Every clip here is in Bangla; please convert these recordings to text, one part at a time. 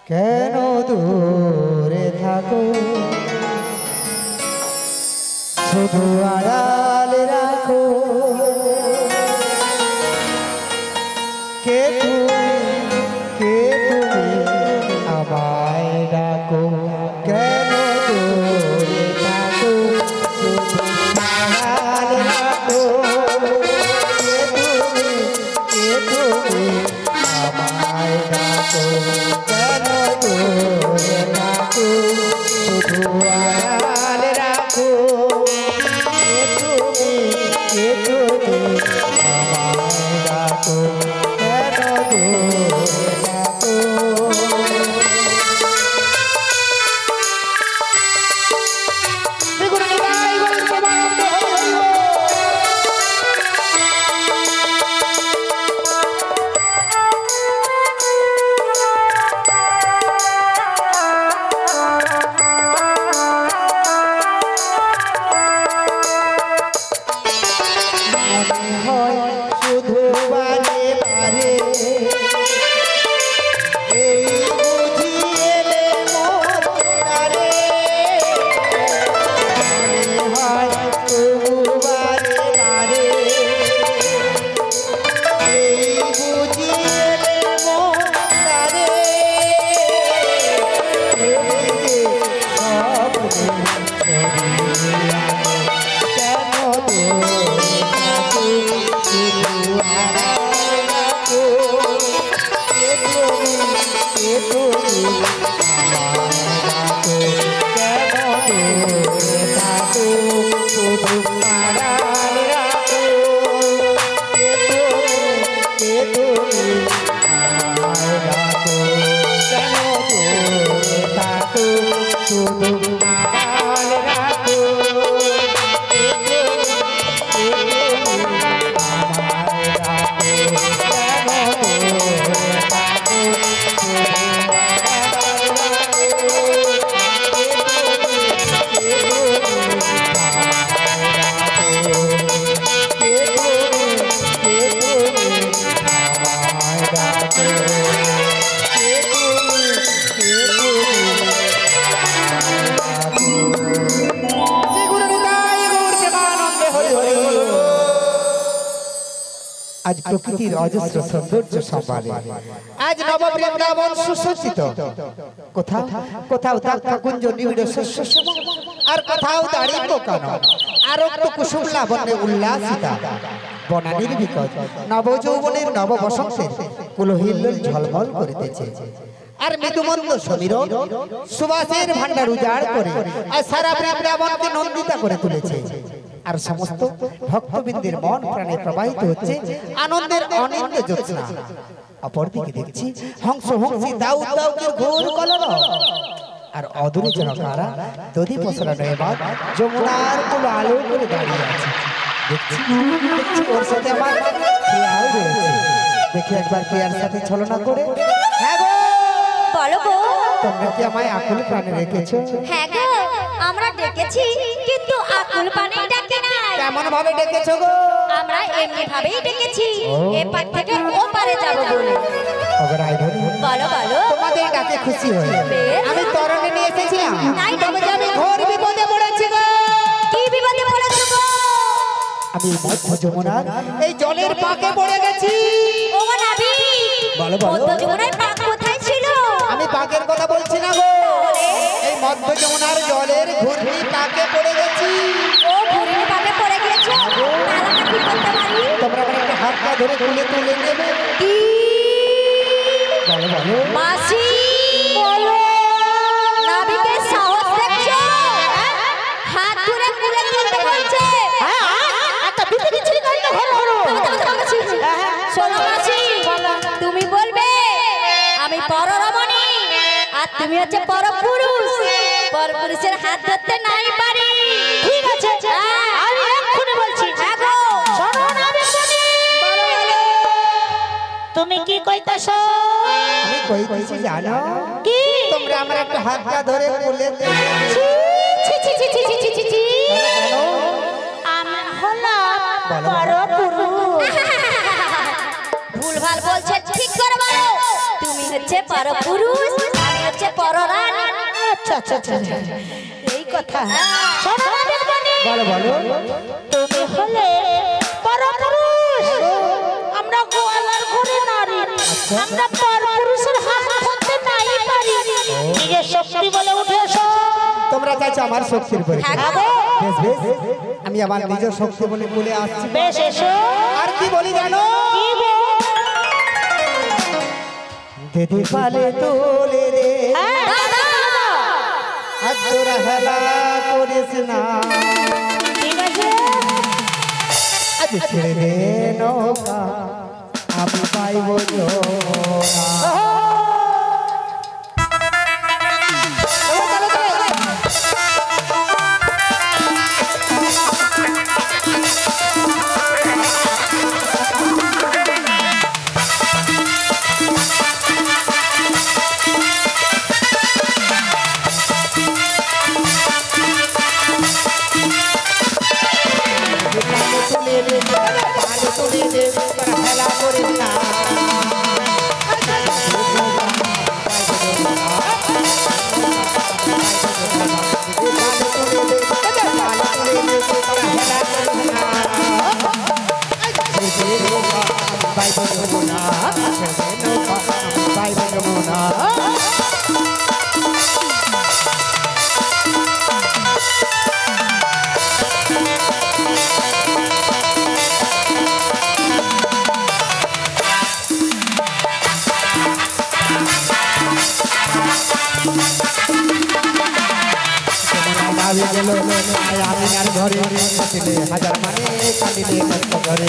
কেন দূরে থাকো শুধু আড়ালে রাখো কে তুমি আমায় ডাকো কেন দূরে থাকো শুধু আড়ালে রাখো কে তুমি আমায় ডাকো কেন দূরে থাকো শুধু আড়ালে রাখো কে তুমি আমায় ডাকো কেন দূরে থাকো आज प्रकृतिर अजस्र सौंदर्य सम्भाले आज नव वृंदावन सुसज्जित कोथाओ कोथाओ दाक्षाकुंज निबिड़ शस्य और कोथाओ दाड़िम्ब कानन आरक्त कुसुम लावण्ये उल्लासिता বনানীর বিকট নবযৌবনের নব বসন্তের কুলহিল্লোল ঝলমল করিতেছে আর মৃদুমন্দ সমীরণ সুবাসের ভান্ডার উজাড় করে আর সারা বৃন্দাবনকে নন্দিতা করে তুলেছে আর সমস্ত ভক্তবৃন্দের মন প্রাণে প্রবাহিত হচ্ছে আনন্দের অনিন্দ জ্যোৎস্না অপরদিকে দেখছি হংস হংসী দাউ দাউকে ঘোর কলরব আর অদূরে যেন কারা দধি পসরানো এবার যমুনার কোল আলো করে দাঁড়িয়ে আছে দেখছি ওর সাথে আমার প্রিয়াও রয়েছে দেখি একবার প্রিয়ার সাথে ছলনা করে হ্যাঁ গো বলো গো তোমরা কি আমায় আকুল প্রাণে রেখেছো হ্যাঁ গো আমরা ডেকেছি কিন্তু আকুল প্রাণে ডাকে নাই কেমন ভাবে ডেকেছো গো আমরা এমনি ভাবেই ডেকেছি এপার থেকে ওপারে যাব বলে ওগো রাইধরি বলো বলো তোমাদের ডাকে খুশি হই আমি তরণে নিয়ে এসেছিলাম তবে যে আমি ঘোর বিপদে পড়েছি গো কি বিপদে পড়েছো গো আমি মধ্য যমুনার এই জলের পাকে পড়ে গেছি ওগো নাভি বলো বলো মধ্য যমুনার পাক কোথায় ছিল আমি পাকের কথা বলছি না গো এই মধ্য যমুনার জলের ঘূর্ণি পাকে পড়ে গেছি ও ঘূর্ণি পাকে পড়ে গিয়েছো তাহলে কি করতে পারি তোমরা আমার একটা হাতটা ধরে তুলে তুলে নেবে কি বলো বলো মাসি বলো নাভিকে সাহস দেখছো হাত ধরে তুলে তুলতে বলছে একটা বিচি বিচি করে তো ঘর ঘর শোনো মাসি তুমি বলবে আমি পররমণী আর তুমি হচ্ছে পরপুরুষ পরপুরুষের হাত ধরতে নাই পারি ঠিক আছে আমি এক্ষুনি বলছি শোনো না বেশি তুমি কি কইতাছো আমি কইতেছি জানো কি তোমরা আমার একটা হাতটা ধরে তুলে ছি ছি ছি ছি ছি ছি ছি আমি হলাম পরপুরুষ ভুলভাল বলছে ঠিক করে বলো তুমি হচ্ছে পরপুরুষ আমি হচ্ছে পররানী। আচ্ছা আচ্ছা আচ্ছা এই কথা। শোনো না বেলমণি, বলো বলো। তুমি হলে পরপুরুষ, আমরা গোয়ালার ঘরে নারী, আমরা পরপুরুষের হাত ধরতে নাই পারি। নিজের শক্তি বলে উঠে এসো। তোমরা চাইছো আমার শক্তির পরীক্ষা। হ্যাঁ গো। বেশ বেশ, আমি আমার নিজের শক্তি বলে বলে আসছি। বেশ এসো। আর কি বলি জানো? কি গো? দিদি পালে তোলে রে, হ্যাঁ, দাদা আজ তোরা হেলা করিস না, ঠিক আছে। আজ ছেড়ে দে নৌকা, আমি পাইব না। আমিনার ঘরে কাটিলে হাজার মানে কাটিলে কষ্ট করে।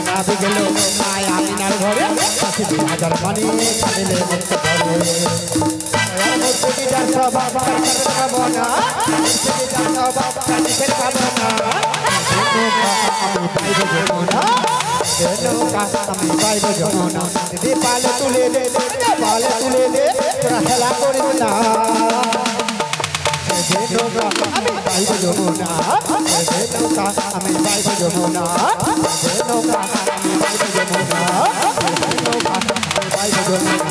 নাবি গেল মায় আমিনার ঘরে কাটিলে হাজার মানে কাটিলে কষ্ট করে। আমি পাইব যমুনা, দিদি পালে তুলে দে, পালে তুলে দে, তোরা খেলা করিস না। আমি পাইব যমুনা, আমি পাইব যমুনা, নৌকা আমি পাইব যমুনা, আমি পাইব যমুনা, আমি পাইব যমুনা,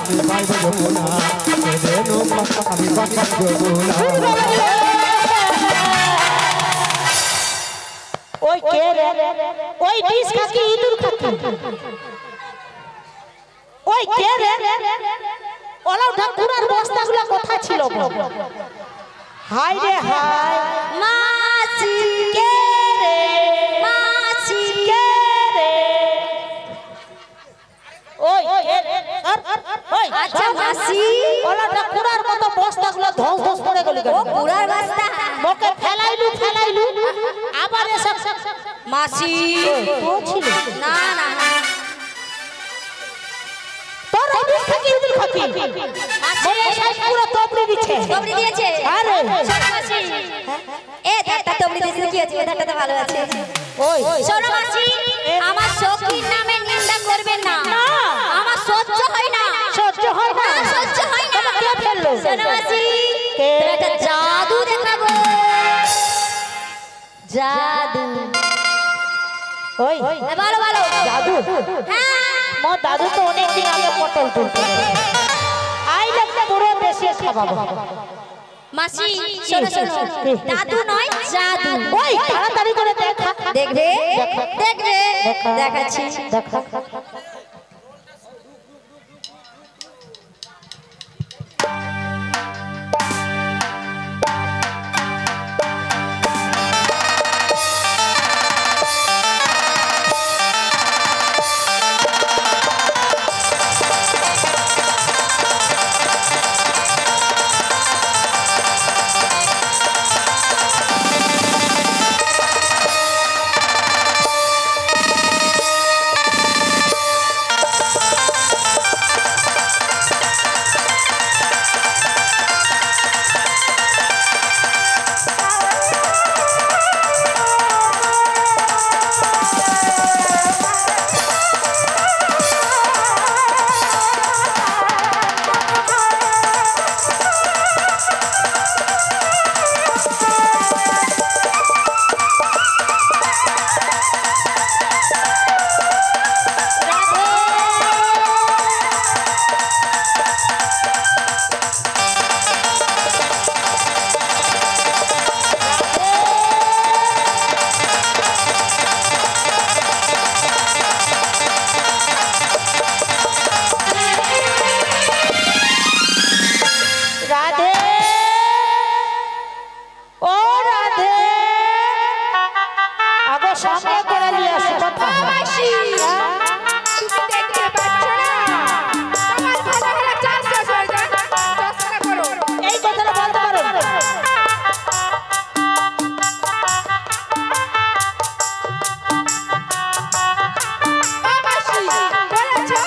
আমি পাইব যমুনা, আমি পাইব যমুনা। ওই কে রে? ওই ডিস খাকি ইঁদুর খাকি। ওই কে রে? ওলা ঠাকুরের বস্তাগুলো কোথায় ছিল গো? হাই রে হাই। মাছি কে রে? মাছি কে রে? ওই কে রে? ওই আচ্ছা মাসি, ওলা ঠাকুরের কত বস্তাগুলো ধস ধস করে গলি ও পুরার রাস্তা। মোকে ফেলাইলু আবার এসব মাসি ও ছিল না না তোর অফিস থেকে ইঁদুর খাকি মোকে সাইজ পুরো তবড়ি দিচ্ছে। তবড়ি দিয়েছে। আরে শোনো মাসি, এ ধারটা তবড়ি দিয়েছে কি আছে? এ ধারটা তো ভালো আছে। ওই শোনো মাসি, আমার সখীর নামে নিন্দা করবেন না, আমার সহ্য হয় না। সহ্য হয় না? সহ্য হয় না। কে ফেললো? শোনো মাসি, কে? তোর একটা জাদু দেখাবো। জাদু। ওই ভালো ভালো দাদু, হ্যাঁ। মোর দাদু তো অনেকদিন আগে পটল তুলতে আইলে পুরো দেশে খাওয়াবো। মাসি শোনো শোনো, দাদু নয় জাদু। ওই তাড়াতাড়ি করে দেখা। দেখবে দেখবে দেখাচ্ছি। দেখা সঙ্গে করে নিয়ে আসো কথা মাসি তুমি দেখতে পাচ্ছ না আমার ভালো ভালো চাষ শেষ হয়ে যায় চাষটা করো এই কথাটা বলতে পারো মাসি বলেছো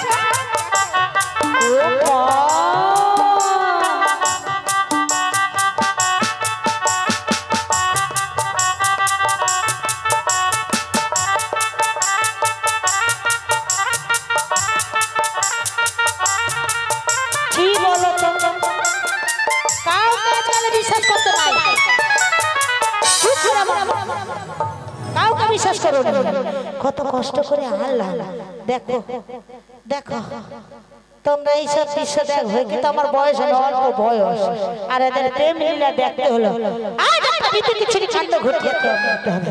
কি বলো তো কাউকে আজকাল বিশ্বাস করতে নাই চুপ করে কাউকে বিশ্বাস করো না কত কষ্ট করে আনলাম দেখো দেখো তোমরা এইসব দৃশ্য দেখো কিন্তু আমার বয়স হলো অল্প বয়স আর এদের প্রেম লীলা দেখতে হলো আজ একটা বিতে কিছু কাণ্ড ঘটিয়ে করতে হবে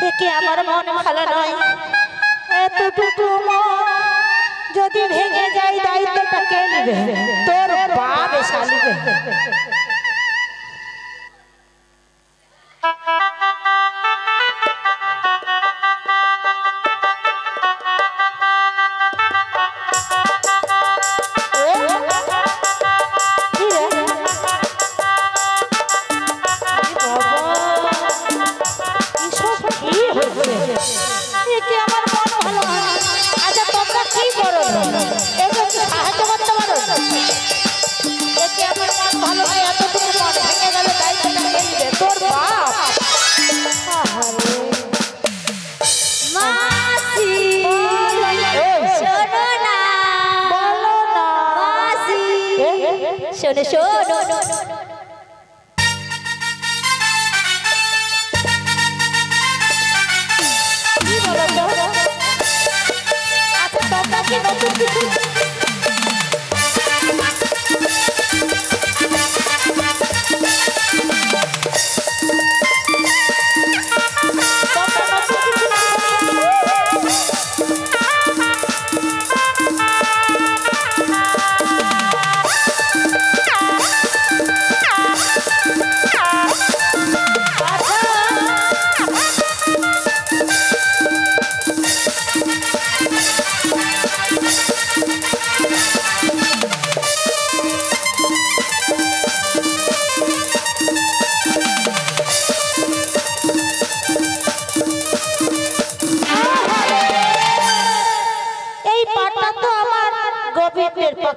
একে আমার মন ভালো নয় এতটুকু মন যদি ভেঙে যায় দায়িত্বটা কে নেবে তোর বাপ এসে নেবে শোনো শোনো আচ্ছা তোমরা কি নতুন কিছু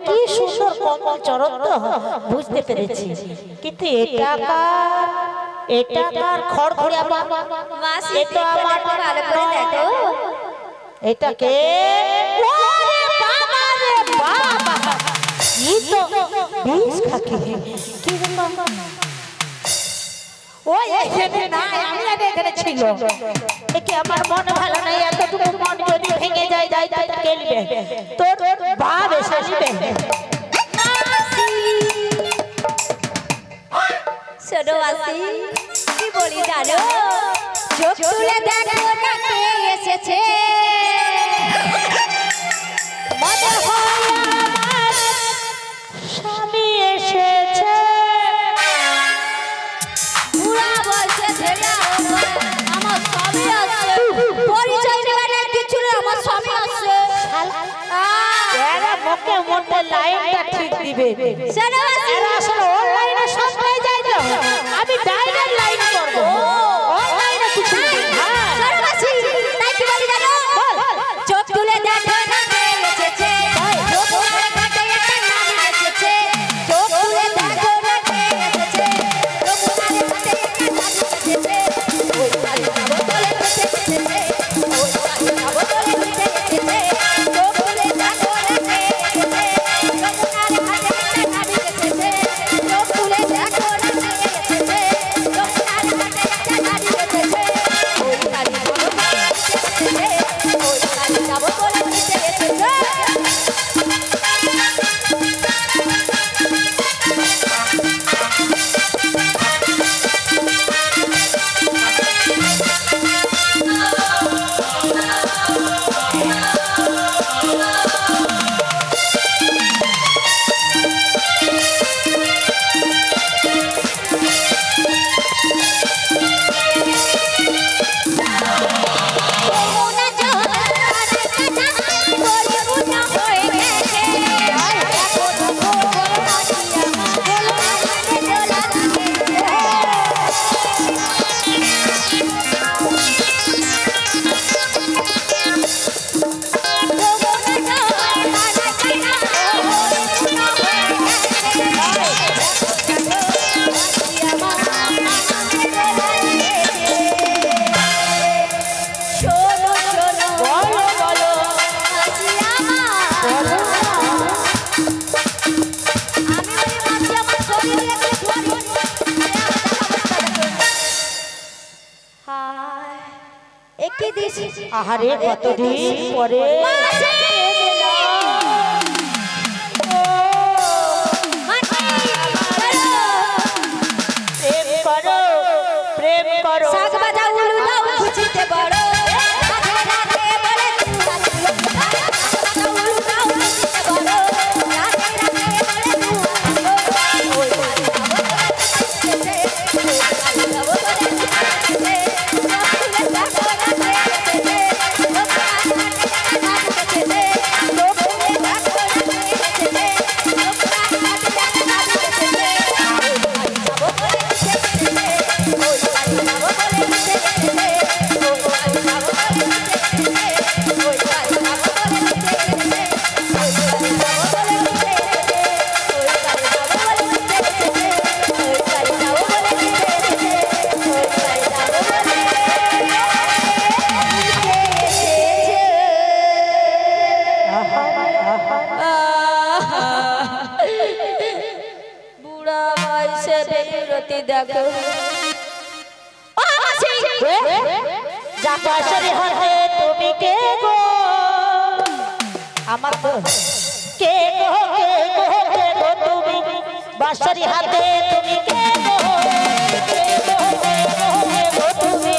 কি সুন্দর কমল চরণ তো বুঝতে পেরেছি কিন্তু এটা কার খড়খড়িয়া মাসি এটা আমার ভালো করে দেখো এটা কে ওরে বাবা রে বাবা এই তো বিষ খাকি কি বাবা ওই এখানে না আমি এখানে ছিল একে আমার মন ভালো নাই এতটুকু মন যদি ভেঙে যায় দায়িত্বটা কে নেবে তোর বাপ এসে নেবে শোনো মাসি কি বলি জানো চোখ তুলে দেখো না কে এসেছে মনে হয় আমার স্বামী এসেছে পুরা বলছে ধেড়া আমার স্বামী আসছে পরিচয় দেবে না কিছু না আমার স্বামী আসছে এরা মুখে মুখে লাইনটা ঠিক দিবে শোনো মাসি এরা আসলে অনলাইনে সব পেয়ে যায় তো আমি ডাইরেক্ট লাইন করব অনলাইনে কিছু না শোনো মাসি তাই কি বলি জানো বল চোখ তুলে দেখো না কে এসেছে চোখ তুলে দেখো একটা নাম এসেছে চোখ তুলে দেখো না কে এসেছে রঘুনাথের হাতে একটা নাম এসেছে ওই বাড়ি যাবো বলে বসে এসেছে ওই বাড়ি যাবো বলে বসে এসেছে চোখ তুলে দেখো না কে এসেছে রঘুনাথের হাতে একটা নাম এসেছে কি দিস আহারে কতদিন পরে মাসি প্রেম করো শাক বাজা উলু দাও খুঁজিতে বড় রাধে রাধে বলে উলু দাও খুঁজিতে বড় রাধে রাধে বলে বুড়া বয়সে বেরতি দেখো ও মাসি জাপাশরি হাতে তুমি কে গো আমার তো কে গো কে গো কে গো তুমি বাঁশরি হাতে তুমি কে গো কে গো কে গো কে গো তুমি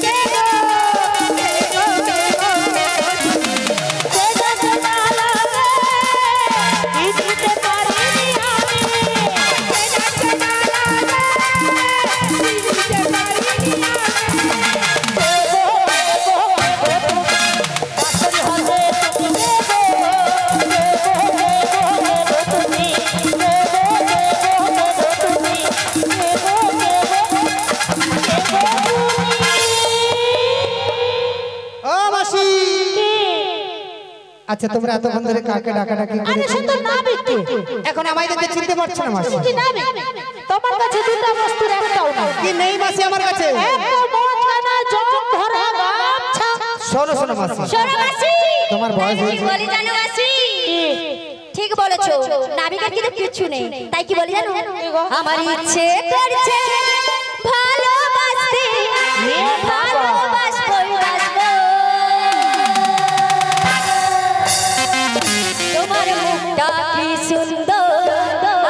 কে গো কে গো না লাগে দিতে পারিনি আমি কে না লাগে দিতে পারিনি ও মাসি আচ্ছা তোমরা এতক্ষণ ধরে কাকে ডাকাডাকি আরে করেছো শুধু না বিক্রি এখন আমাদেরকে চিনতে পারছো না মাসি কি না তোমার কাছে দুটো বস্তুর একটাও না কি নেই মাসি আমার কাছে একটা মোচনা জং ধরা গামছা শোনো শোনো মাসি শোনো মাসি তোমার বয়স কি হয়েছে বলি জানো মাসি ঠিক বলেছো নাবিকার কিন্তু কিছু নেই তাই কি বলি জানো আমার ইচ্ছে করছে ভালোবাসতে ভালোবাসবই বাসবো তোমার মুখটা কি সুন্দর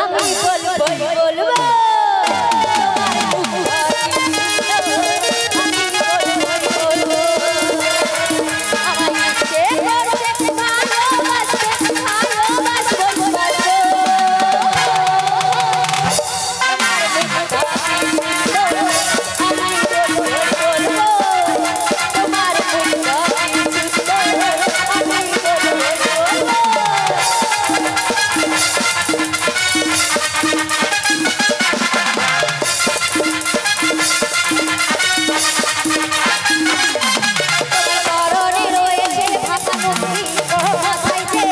আমি বলবো বলবো তোমার মুখটা কি সুন্দর আমি বলবো বলবো আমার ইচ্ছে করছে ভালোবাসতে ভালোবাসবই বাসবো তোমার মুখটা কি সুন্দর আমি বলবো বলবো তোমার মুখটা কি সুন্দর আমি বলবো বলবো করণে রয়েছে ভাষা মুক্তি কোথায় যে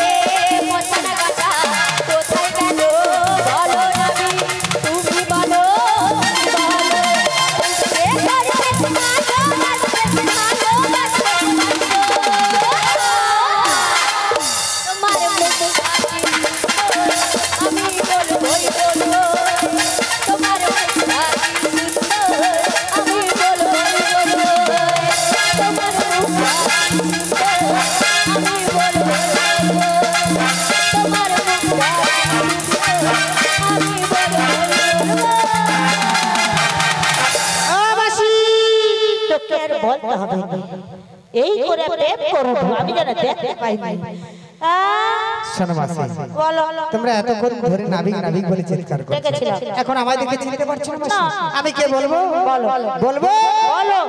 মশানা গাছা কোথায় গেল বলো নবী তুমি বলো বলো সে করছে ভালোবাসতে ভালোবাসতে তোমার মুখ আমি বলবই বলবো তোমার মুখ সুন্দর আমি বলবই বলবো তোমার মুখ আমি বলবো তোমার মুখ আমি বলবো ও মাসি তোকে আর বলতে হবে না। এই করে প্রেম করো আমি যেন দেখতে পাই নাই শোনো মাসি বলো তোমরা এতক্ষণ ধরে নাবিক নাবিক বলে চিৎকার করছো দেখেছিলাম এখন আমাদেরকে চিনতে পারছো না মাসি আমি কে বলবো বলো বলবো বলো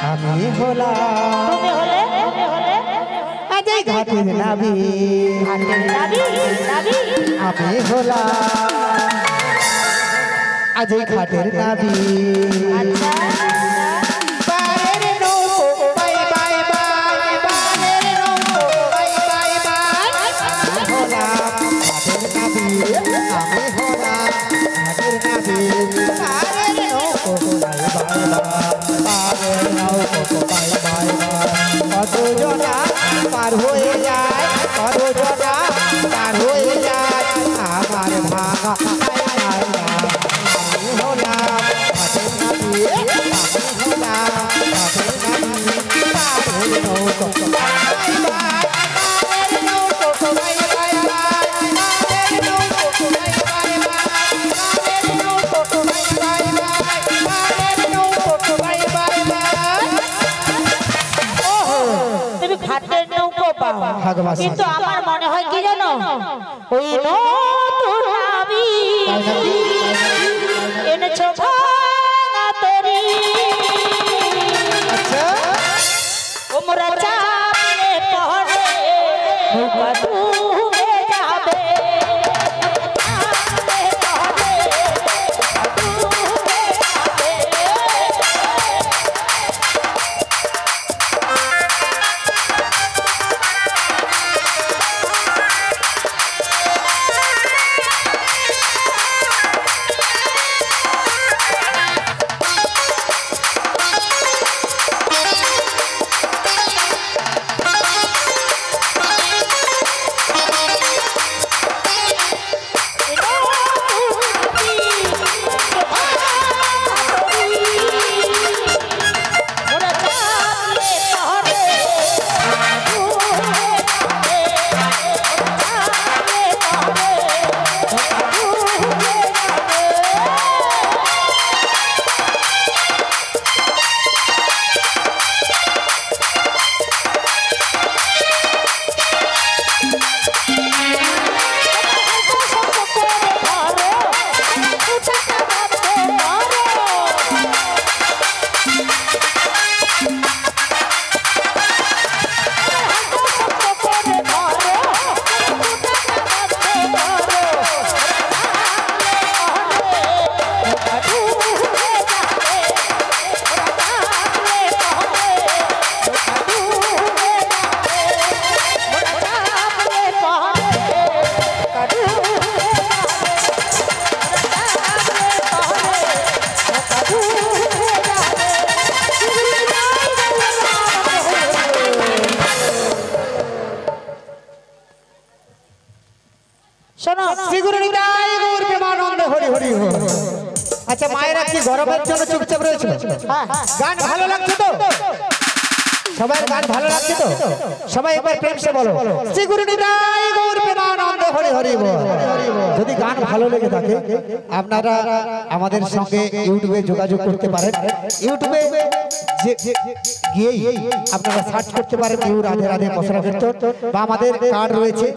আমি হলাম তুমি হলে আজ এই ঘাটের নাবিক নাবি নাবি আমি হলাম আজ এই ঘাটের নাবিক আচ্ছা পারের নৌকো বাই বাই বাই পারের নৌকো বাই বাই বাই আমি হলাম ঘাটের নাবিক আমি হলাম ঘাটের নাবিক পারের নৌকো বাই বাই বাই পারের নৌকো বাই বাই বাই কতজনা পার হয়ে যায় কতজনা পার হয়ে যায় আমার ভাঙা আমি হলাম ঘাটের নাবিক আমি হলাম ভাগবাসী কিন্তু আমার মনে হয় কি জানো ওই নতুন নাবি এনেছো ভাঙা তরি আচ্ছা ওমরা চাপলে পড়ে নৌকা ডুবে যাবে আচ্ছা মায়েরা কি গরমের জন্য চুপচাপ রয়েছে? গান ভালো লাগছে তো? সবাই গান ভালো লাগছে তো? সবাই একবার প্রেম সে বলো শ্রী গুরু নিতাই গৌর প্রেমানন্দ হরি হরি বল। যদি গান ভালো লেগে থাকে আপনারা আমাদের সঙ্গে ইউটিউবে যোগাযোগ করতে পারেন। ইউটিউবে গিয়েই আপনারা সার্চ করতে পারেন ইউ রাধে রাধে মশলা কীর্তন বা আমাদের কার্ড রয়েছে।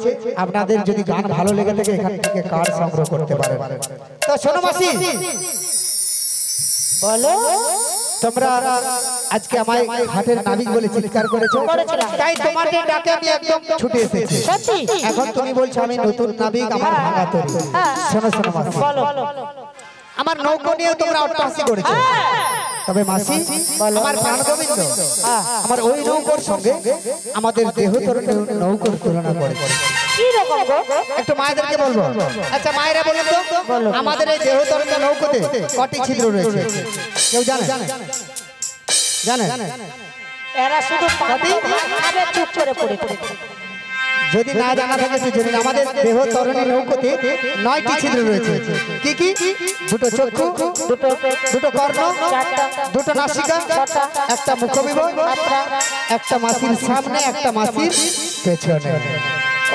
আপনাদের যদি গান ভালো লেগে থাকে এখান থেকে কার্ড সংগ্রহ করতে পারেন। তো শোনো মাসি বলো তোমরা আজকে আমায় ঘাটের নাবিক বলে চিৎকার করেছো, তাই তোমাদের ডাকে আমি একদম ছুটে এসেছি। এখন তুমি বলছো আমি নতুন নাবিক, আমার ভাঙা তরি। শোনো শোনো মাসি, আমার নৌকো নিয়ে তোমরা অট্টহাসি করেছো, তবে মাসি আমার প্রাণগোবিন্দ আমার ওই নৌকোর সঙ্গে আমাদের দেহতরণের নৌকোর তুলনা করে। কি রকম গো? একটু মায়েদেরকে বলবো। আচ্ছা মায়েরা বলুন তো আমাদের এই দেহতরণের নৌকোতে কটি ছিদ্র রয়েছে? কেউ জানে? জানে? এরা শুধু পাটি ভাবে চুপ করে পড়ে পড়ে। যদি না জানা থাকে তো জেনে আমাদের দেহ তরণী নৌকোতে 9টি ছিদ্র রয়েছে। কি কি? দুটো চক্ষু, দুটো কর্ণ, দুটো নাসিকা, একটা মুখবিবর, একটা মাসির সামনে, একটা মাসির পেছনে।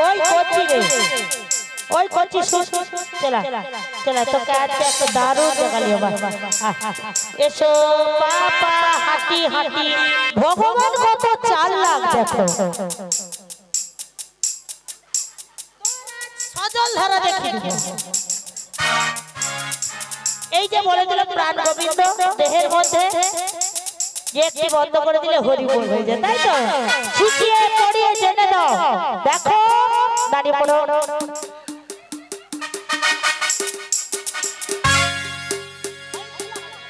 ওই কোচি রে, ওই কোচি চলা চলা তোকে আজকে একটা দারুণ দেখালি বাবা। এসো পাপা হাঁটি হাঁটি ভগবান কত চাল লাগ দেখো। সজল ধারা দেখি এই যে বলে দিল প্রাণ গোবিন্দ দেহের মধ্যে যে একটি বন্ধ করে দিলে হরি বল হয়ে যায়, তাই তো? শিখিয়ে পড়িয়ে জেনে দাও। দেখো দাঁড়িয়ে পড়ো।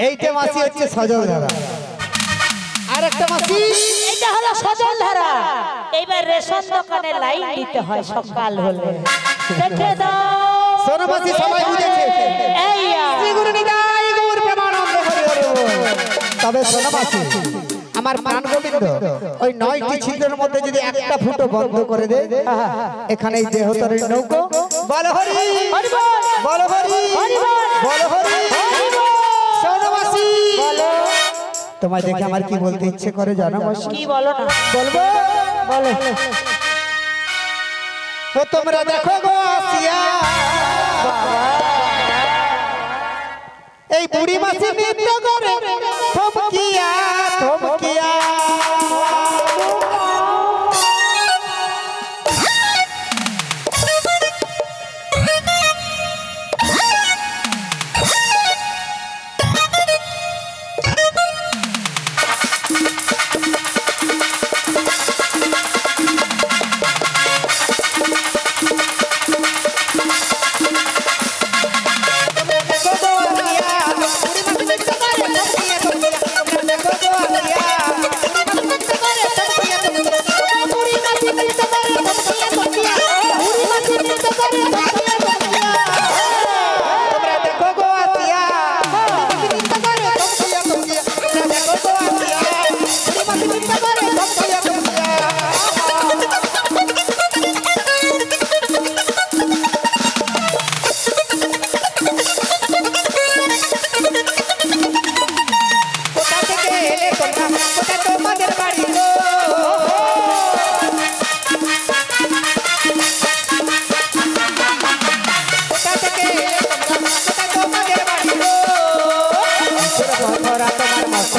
এইটা মাসি হচ্ছে সজল ধারা, আর একটা মাসি এটা হলো সজল ধারা। এইবার রেশন দোকানে লাইন দিতে হয় সকাল হলে, দেখে দাও। শোনো মাসি সবাই বুঝেছে এই শ্রী গুরু নিতাই গৌর প্রেমানন্দ হরি হরি বল। তবে শোনো মাসি আমার প্রাণ গোবিন্দ ওই 9টি ছিদ্রের মধ্যে যদি একটা ফুটো বন্ধ করে দেয় এখানে এই দেহতরের নৌকো বলো হরি হরি বল, বলো হরি হরি বল, বলো হরি হরি বল। শোনো মাসি বলো তোমায় দেখে আমার কি বলতে ইচ্ছে করে জানো মাসি? কি বলো না বলবো বলো। ও তোমরা দেখো গো আসিয়া এই বুড়ি মাসি নৃত্য করে থমকিয়া থমকিয়া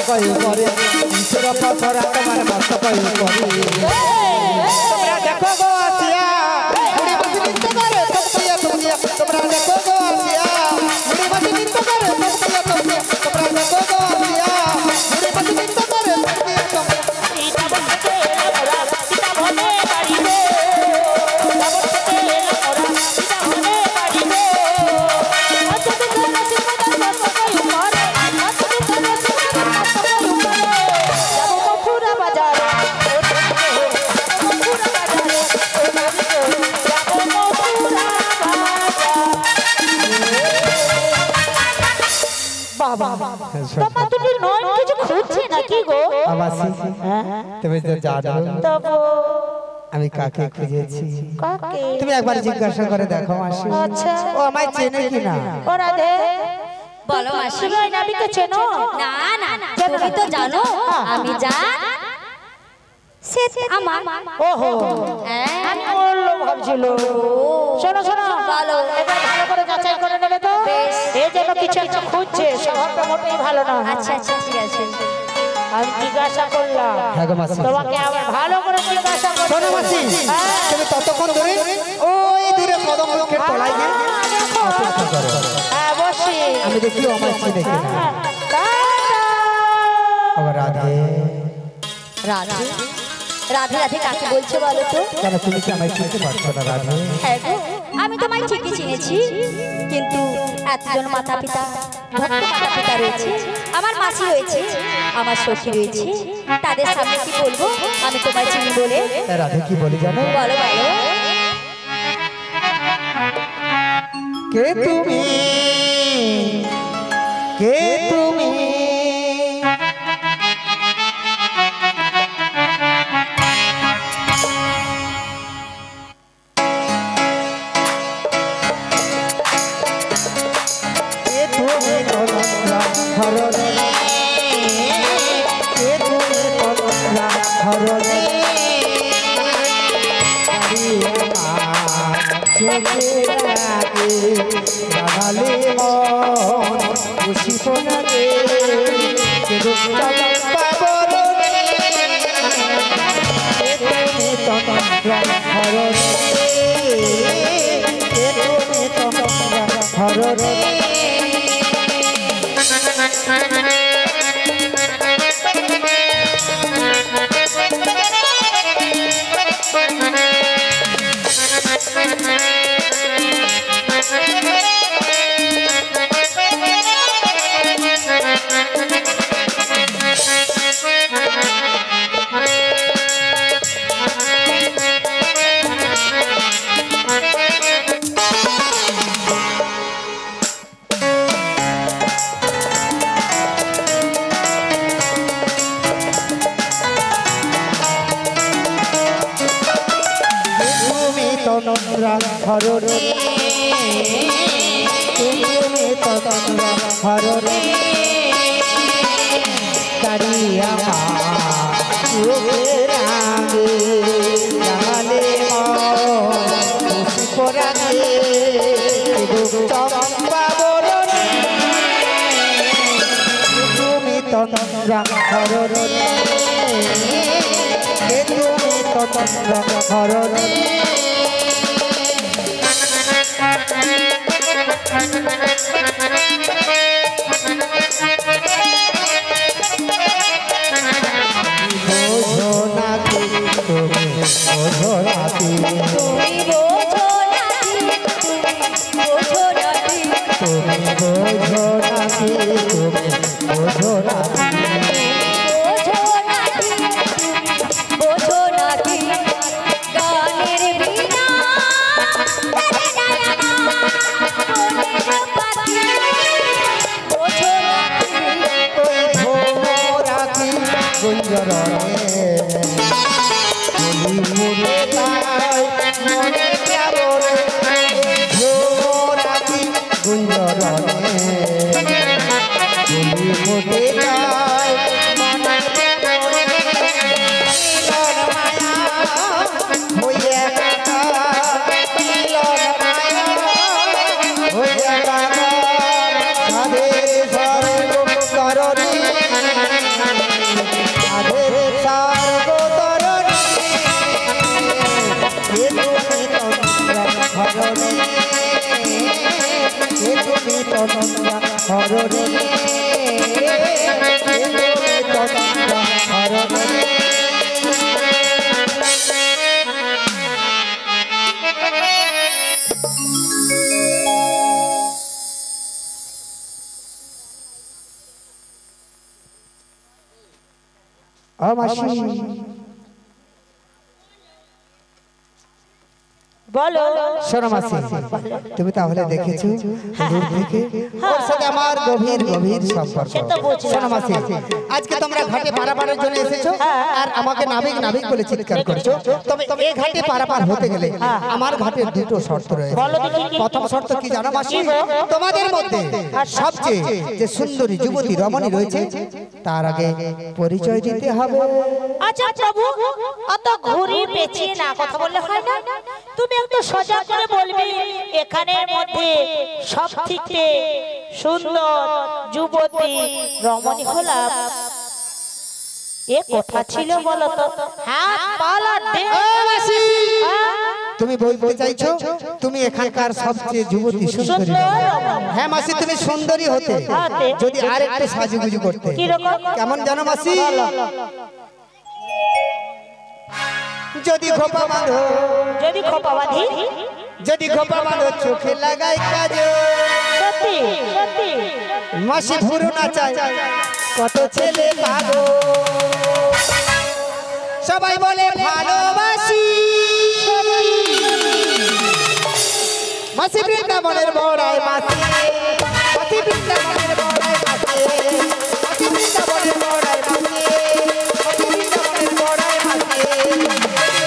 মস্তক উপরে ঈশ্বর পথরা তোমার মস্তক উপরে তোমরা দেখো গো আসিয়া মুড়ি বসি নৃত্য করে তপসিয়া তপসিয়া তোমরা দেখো গো আসিয়া মুড়ি বসি নৃত্য করে তপসিয়া তপসিয়া তোমরা দেখো গো আসিয়া মুড়ি বসি নৃত্য করে তপসিয়া তপসিয়া এটা বলতে ওরা পিতা ভনে বাড়িবে এটা বলতে ওরা পিতা ভনে বাড়িবে অসুখ করে সিমতা মস্তক উপরে অসুখ করে সিমতা মস্তক উপরে যাব মথুরা বাজার বাবা তোমার দুটি নয় কিছু খুঁজছে নাকি গো আবাসি তুমি তো জানো তবু আমি কাকে খুঁজেছি কাকে তুমি একবার জিজ্ঞাসা করে দেখো মাসি আচ্ছা ও আমায় চেনে কিনা ও রাধে বলো মাসি তুমি ওই নাবিকে চেনো না না তুমি তো জানো আমি যা সে আমার ওহো হ্যাঁ আমি বললো ভাবছিল শোনো শোনো বলো। এবার ভালো করে যাচাই করে নেবে তো বেশ। এই যেন কিছু একটা খুঁজছে স্বভাবটা মোটেই ভালো না আচ্ছা আচ্ছা ঠিক আছে আমি জিজ্ঞাসা করলাম হ্যাঁ গো মাসি তোমাকে আবার ভালো করে জিজ্ঞাসা করলাম শোনো মাসি তুমি ততক্ষণ ধরে ওই দূরে কদম বৃক্ষের তলায় গিয়ে অপেক্ষা করো হ্যাঁ বসি আমি দেখি ও আমায় চিনে কিনা আবার রাধে রাধে রাধে রাধে কাকে বলছো বলো তো কেন তুমি কি আমায় চিনতে পারছো না রাধে হ্যাঁ গো, আমি তোমায় ঠিকই চিনেছি কিন্তু এতজন মাতা পিতা ভক্ত মাতা পিতা রয়েছে আমার মাসি রয়েছে আমার সখী রয়েছে তাদের সামনে কি বলবো আমি তোমায় চিনি বলে তা রাধে কি বলি জানো বলো বলো কে তুমি কে তুমি কে তুমি তন্দ্রা হরণে কে তুমি তন্দ্রা হরণে চোখে লাগে রাধালে মন খুশি লাগে হরণে তন্দ্রা হরণে তুমি তন্দ্রা হরণে কারিয়া চোখের আগে জামালে খুশি পরাগে চম্পা বরণে তুমি তন্দ্রা হরণে তুমি তন্দ্রা হরণে বোঝো নাকি তুমি বোঝো নাকি তুমি বোঝো নাকি বোঝো নাকি তুমি বোঝো নাকি তুমি বোঝো নাকি বোঝো নাকি বোঝো নাকি গানের বিনা তারে যায় আমার মনের পাখি বোঝো নাকি ওই ভোরাকি গুঞ্জরণে মুড়ে তাই মনে যাবরে ভোরাকি গুঞ্জরণে মুড়ে তাই মনে যাবরে মিলন মায়া হইয়া কাকা মিলন মায়া হইয়া কাকা সাধে সর্ব করণী ও মাসি বলো শোনো মাসি, তুমি তাহলে দেখেছো দূর থেকে ওর সাথে আমার গভীর গভীর সম্পর্ক। শোনো মাসি, আজকে তোমরা ঘাটে পারাপারের জন্য এসেছো আর আমাকে নাবিক নাবিক বলে চিৎকার করছো। তবে এই ঘাটে পারাপার হতে গেলে আমার ঘাটের দুটো শর্ত রয়েছে। প্রথম শর্ত কি জানো মাসি? তোমাদের মধ্যে সবচেয়ে যে সুন্দরী যুবতী রমণী রয়েছে তার আগে পরিচয় দিতে হবে। আচ্ছা প্রভু, অত ঘুরি পেঁচিয়ে না কথা বললে হয় না। তুমি একটু সোজা করে বলবে এখানের মধ্যে সবথেকে সুন্দর যুবতী রমণী হলাম এ কথা ছিল বলো তো? হাত পালা দে। তুমি বলতে চাইছো তুমি এখানকার সবচেয়ে যুবতী সুন্দরী? হ্যাঁ মাসি, তুমি সুন্দরী হতে যদি আর একটু সাজুগুজু করতে। কেমন জানো মাসি? যদি খোপা বাঁধো, যদি খোপা বাঁধি, যদি খোপা বাঁধো চোখে লাগাই কাজল। সত্যি সত্যি মাসি ভুরু নাচায় কত ছেলে পাগল। সবাই বলে ভালোবাসি। মাসি বৃন্দাবনের বড়াই মাসি, মাসি বৃন্দাবনের বড়াই মাসি, মাসি বৃন্দাবনের বড়াই মাসি, মাসি বৃন্দাবনের বড়াই মাসি।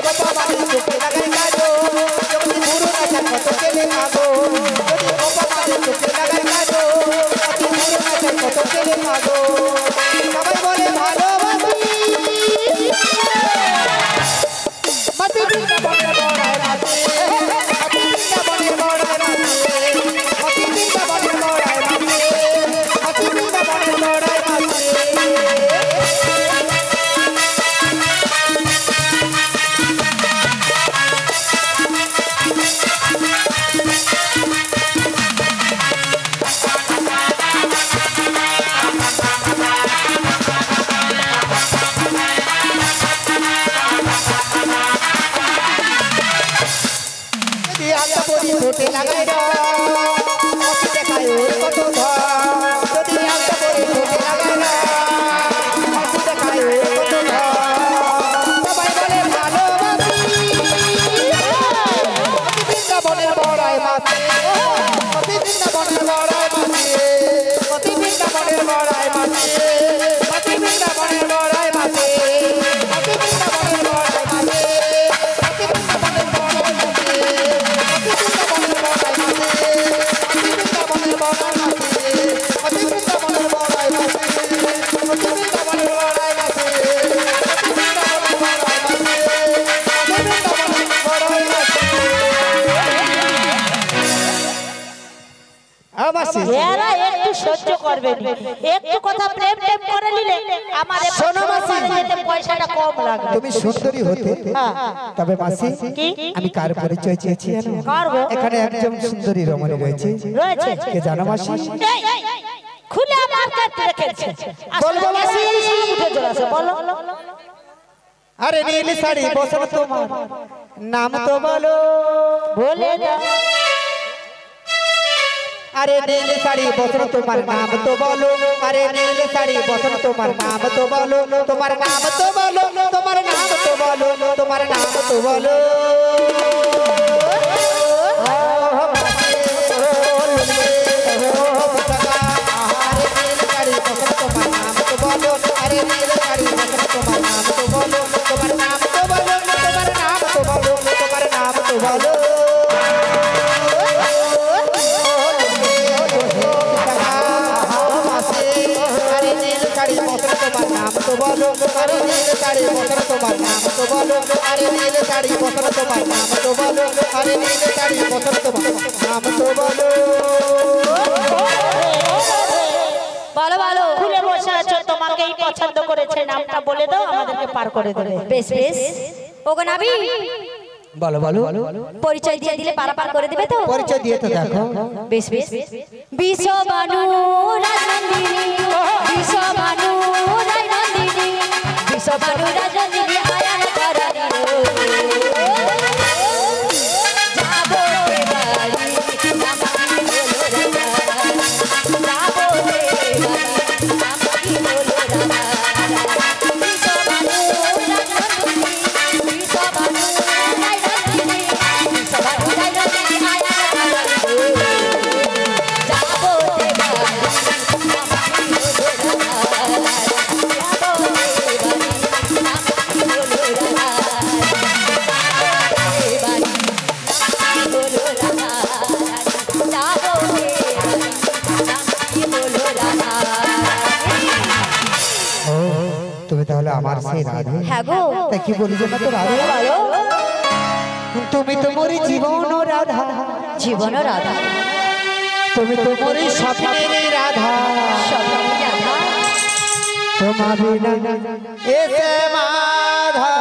গোপা বাঁধে চোখে লাগাই কাজল, যদি ভুরু নাচায় কত ছেলে পাগল। যদি গোপা বাঁধে চোখে লাগাই কাজল, যদি ভুরু নাচায় কত ছেলে পাগল। সবাই বলে ভালোবাসি। মাসি বৃন্দাবনের বড়াই মাসি, মাসি বৃন্দাবনের বড়াই মাসি, মাসি বৃন্দাবনের বড়াই মাসি, মাসি বৃন্দাবনের বড়াই মাসি। ঠোঁটে লাগাই রকি দেখায় ওর কত ধর। যদি আলতা করে ঠোঁটে লাগাই রকি দেখায় ওর কত ধর। সবাই বলে ভালোবাসি। মাসি বৃন্দাবনের বড়াই মাসি, মাসি বৃন্দাবনের বড়াই মাসি, মাসি বৃন্দাবনের বড়াই মাসি, মাসি বৃন্দাবনের বড়াই মাসি, মাসি বৃন্দাবনের বড়াই মাসি, মাসি বৃন্দাবনের বড়াই মাসি। এরা একটু সহ্য করবে, একটু কথা প্রেম প্রেম করে নিলে আমাদের শোনো মাসি, যেতে পয়সাটা কম লাগে। তুমি সুন্দরী হতে, তবে মাসি আমি কার পরিচয় চেয়েছি জানো? এখানে একজন সুন্দরী রমণী রয়েছে। কে জানো মাসি? খুলে আমার কাছে রেখেছে। বলবো মাসি? উঠে চলে আসে, বলো। আরে নীল শাড়ি বসন তোমার নাম তো বলো। বলে দাও। আরে নীল শাড়ি বসন তোমার নাম তো বলো। আরে নীল শাড়ি বসন তোমার নাম তো বলো। তোমার নাম তো বলো, তোমার নাম তো বলো, তোমার নাম তো বলো। আরে নীল শাড়ি বসন তোমার নাম তো বলো। তোমার নাম তো বলো, তোমার নাম তো বলো, তোমার নাম তো বলো। আরে নীল শাড়ি বসন তোমার নাম তো বলো। আরে নীল শাড়ি বসন তোমার নাম তো বলো। আরে নীল শাড়ি বসন তোমার নাম তো বলো। আরে নীল শাড়ি বসন তোমার নাম তো বলো। বলো বলো। খুলে বসে আছো, তোমাকেই পছন্দ করেছে, নামটা বলে দাও, আমাদেরকে পার করে দেবে। বেশ বেশ। ওগো নাবি, বলো বলো। পরিচয় দিয়ে দিলে পারাপার করে দিবে তো? পরিচয় দিয়ে তো দেখো। বেশ বেশ। বিশ্ববানু রাজনন্দিনী, বিশ্ববানু রাজনন্দিনী, বিশ্ববানু রাজনন্দিনী আয়ান করানি যাবো রে বাড়ি, আমাকে বলো রাজা, যাবো রে বাড়ি, আমাকে বলো রাজা। বিশ্ববানু তুমি তাহলে আমার সেই রাধে? হ্যাঁ গো। তাই কি বলি জানো তো রাধে? বলো। তুমি তো মোর জীবন রাধা, জীবন রাধা, তুমি তো মোর স্বপ্নের রাধা, স্বপ্নের রাধা, তোমার বিনা এসে মাধা।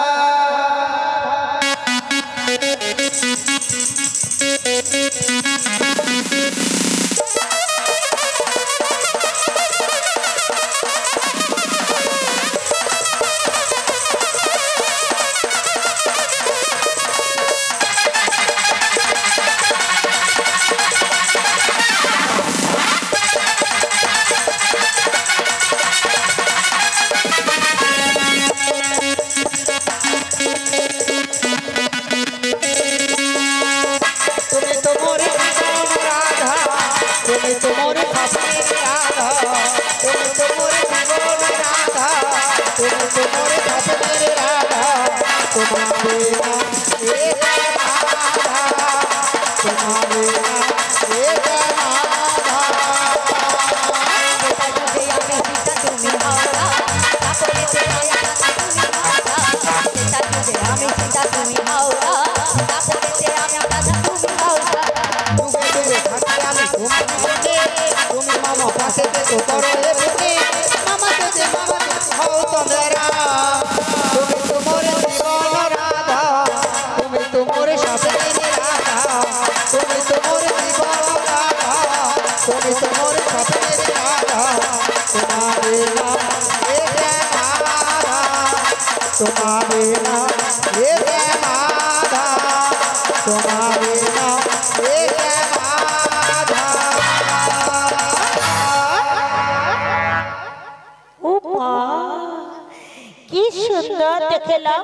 কি সুন্দর দেখলাম।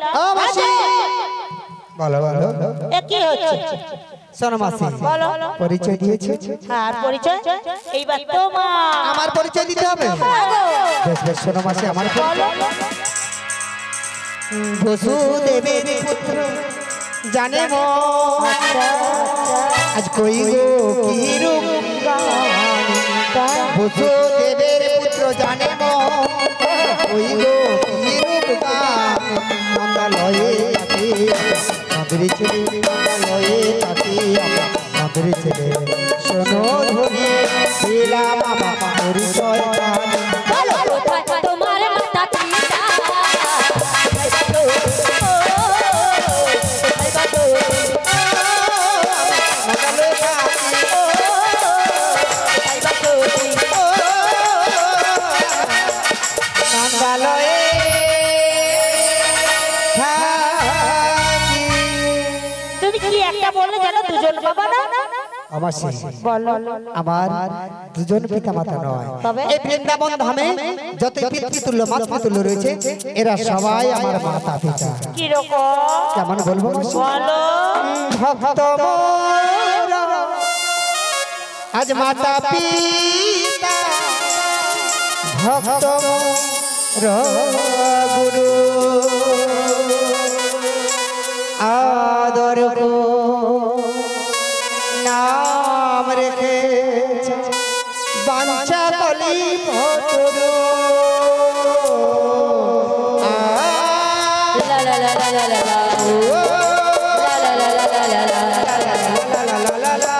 বলো বলো, কি হচ্ছে? শোনো মাসি, বলো। পরিচয় দিয়েছে? আর পরিচয় এইবার তোমার। আমার পরিচয় দিতে হবে? বেশ বেশ, শোনো মাসি, আমার বসুদেবের পুত্র জানে মো আজ কই গো কি রূপ, বসুদেবের পুত্র জানে মো কই গো কি রূপ, নন্দালয়ে তাকে নন্দের ছেলে, নন্দালয়ে তাকে নন্দের ছেলে, শোনো ধরে দিলাম আমার পরিচয়। বলো কোথায় তোমার মাতা পিতা, তুমি কি একটা বললে জানো? দুজন বাবা না? আমার বলো। আমার দুজন পিতা মাতা নয়, তবে? এই বৃন্দাবন ধামে যত পিতৃতুল্য মাতৃতুল্য রয়েছে এরা সবাই আমার মাতা পিতা। কি রকম? কেমন বলবো মাসি? বলো। ভক্ত মোর আজ মাতা পিতা, ভক্ত মোর গুরু আদর গো নাম রেখে বাঞ্ছা কলি ভতরু। লা লা লা লা লা লা লা, লা লা লা লা লা লা লা,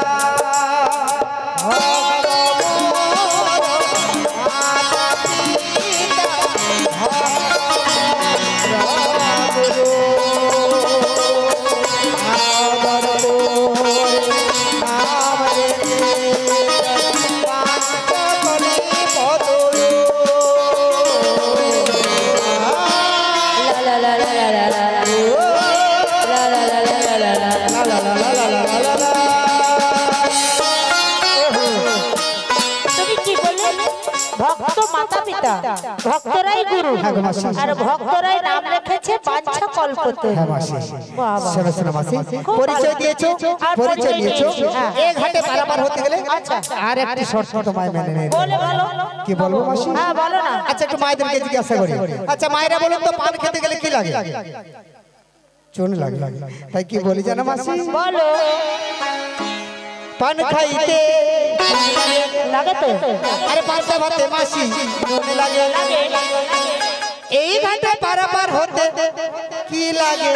ভক্ত মাতা পিতা, ভক্তরাই গুরু, আর ভক্তরাই নাম রেখেছে বাঞ্ছা কল্পতরু। হ্যাঁ মাসি, শোনো শোনো মাসি, পরিচয় দিয়েছো, পরিচয় দিয়েছো, এই ঘাটে পারাপার হতে গেলে আর একটি শর্ত তোমায় মেনে নেই। বলে বলো। কি বলবো মাসি? হ্যাঁ বলো না। আচ্ছা একটু মায়েদেরকে জিজ্ঞাসা করি। আচ্ছা মায়েরা বলুন তো, পান খেতে গেলে কি লাগে? চুন লাগে। তাই কি বলি জানো মাসি? বলো। পান খাইতে লাগে তো? আরে পান্তা ভাতে মাসি নুন লাগে। এই ঘাটে পারাপার হতে কি লাগে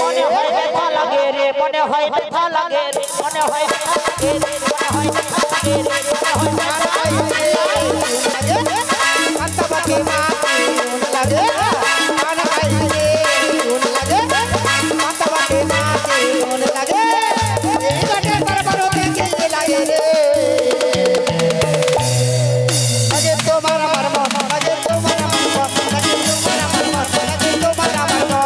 মনে হয় ব্যথা লাগে রে মনে হয় ব্যথা লাগে রে মনে হয় ব্যথা লাগে রে মনে হয় ব্যথা লাগে রে মনে হয় আত্মাকে না লাগে কান খাইলে উন লাগে আত্মাকে না উন লাগে এই ঘটে পারাপার হতে কি লাগে রে আগে তোমার আমার মন আগে তোমার আমার মন আগে তোমার আমার মন আগে তোমার আমার মন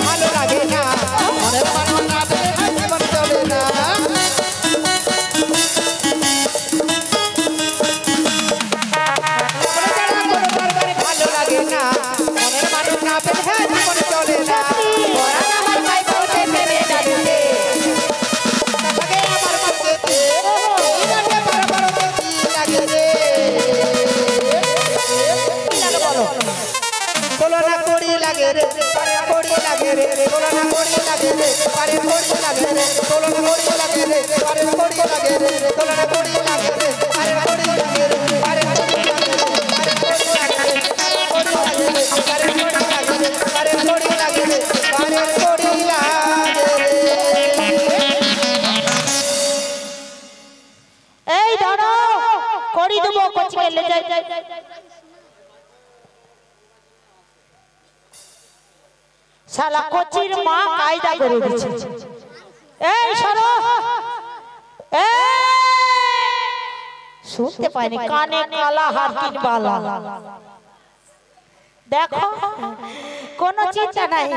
ভালো লাগে না মনের মানুষ না পেলে জীবন চলে না ভালো লাগে না মনের মানুষ না পেলে জীবন চলে না আমার ভাই বলতে মেরে যাবে লাগে আমার মনকে ইনাকে পারাপার হতে কি লাগে রে বলো তুলনা করি লাগে রে পারে করি লাগে রে তুলনা করি লাগে রে পারে করি লাগে রে তুলনা করি লাগে রে পারে করি লাগে রে তুলনা করি লাগে রে পারে করি লাগে রে পারে করি লাগে রে পারে করি লাগে রে করি লাগে রে পারে করি লাগে রে পারে করি লাগে রে পারে করি লাগে রে এই দাঁড়া করি দেবো কোচিকে লে যাই শালা কোচির মা কায়দা করে দিচ্ছে এই সরো শুনতে পাইনি কানে কালা হাতির বালা দেখো কোন চিন্তা নাই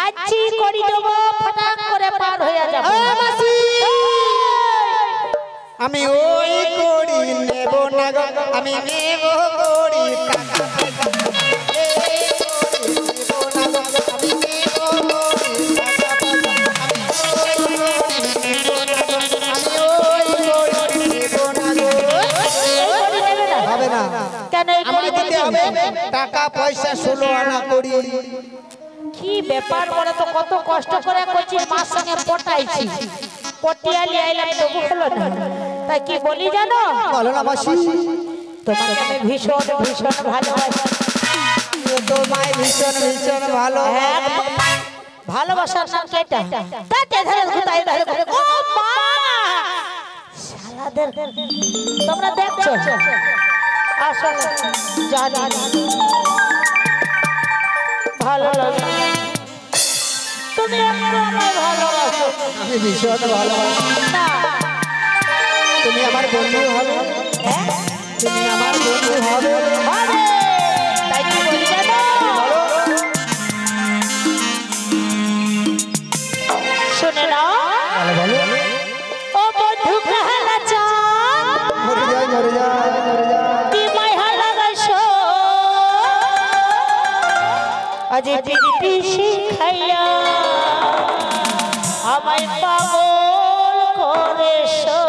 আজই করি দেবো ফটাক করে পার হয়ে যাবে আমি ওই করি নেব না গো আমি নেব করি টাকা এই করি নেব না গো আমি নেব করি টাকা আমি ওই করি নেব না গো হবে না কেন এই আমাকে করি দিতে হবে টাকা পয়সা 16 আনা করি কি ব্যাপার বলে তো কত কষ্ট করে কোচির মার সঙ্গে পটাইছি পটিয়ালি আইলাম তবু হলো না তাই কি বলি জানো বলো না মাসি তোমাকে আমি ভীষণ ভীষণ ভালোবাসি তোমায় ভীষণ ভীষণ ভালো হ্যাঁ, ভালোবাসার নাম কেটা তাতে ধরে ঘুরাই ধরে ঘুরে ও মা শালাদের তোমরা দেখছো আসলে জানি ভালো লাগে তুমি একটু আমায় ভালোবাসো আমি ভীষণ ভালোবাসি না তুমি আমার বন্ধু হবে তুমি আমার বন্ধু হবে হবে তাই কি বলি জানো শুনে নাও বলো ও বন্ধু কাহালা চাঁদ মরে যাই মরে যাই মরে যাই কি মায়া লাগাইছো আজ পিড়িতি শিখাইয়া আমায় পাগল করেছো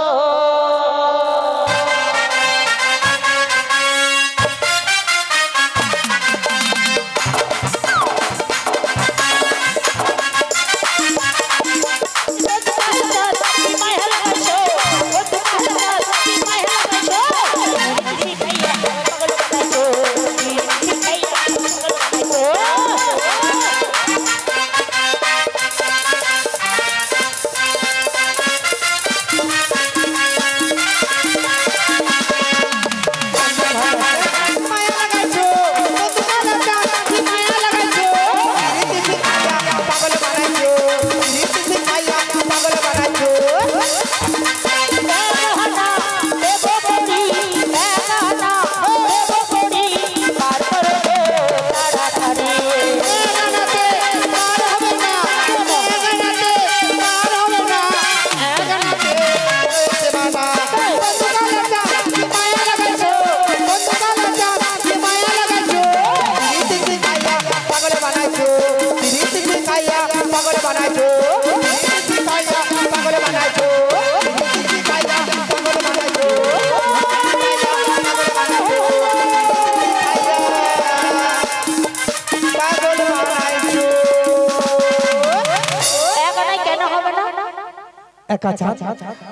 একা চাঁদ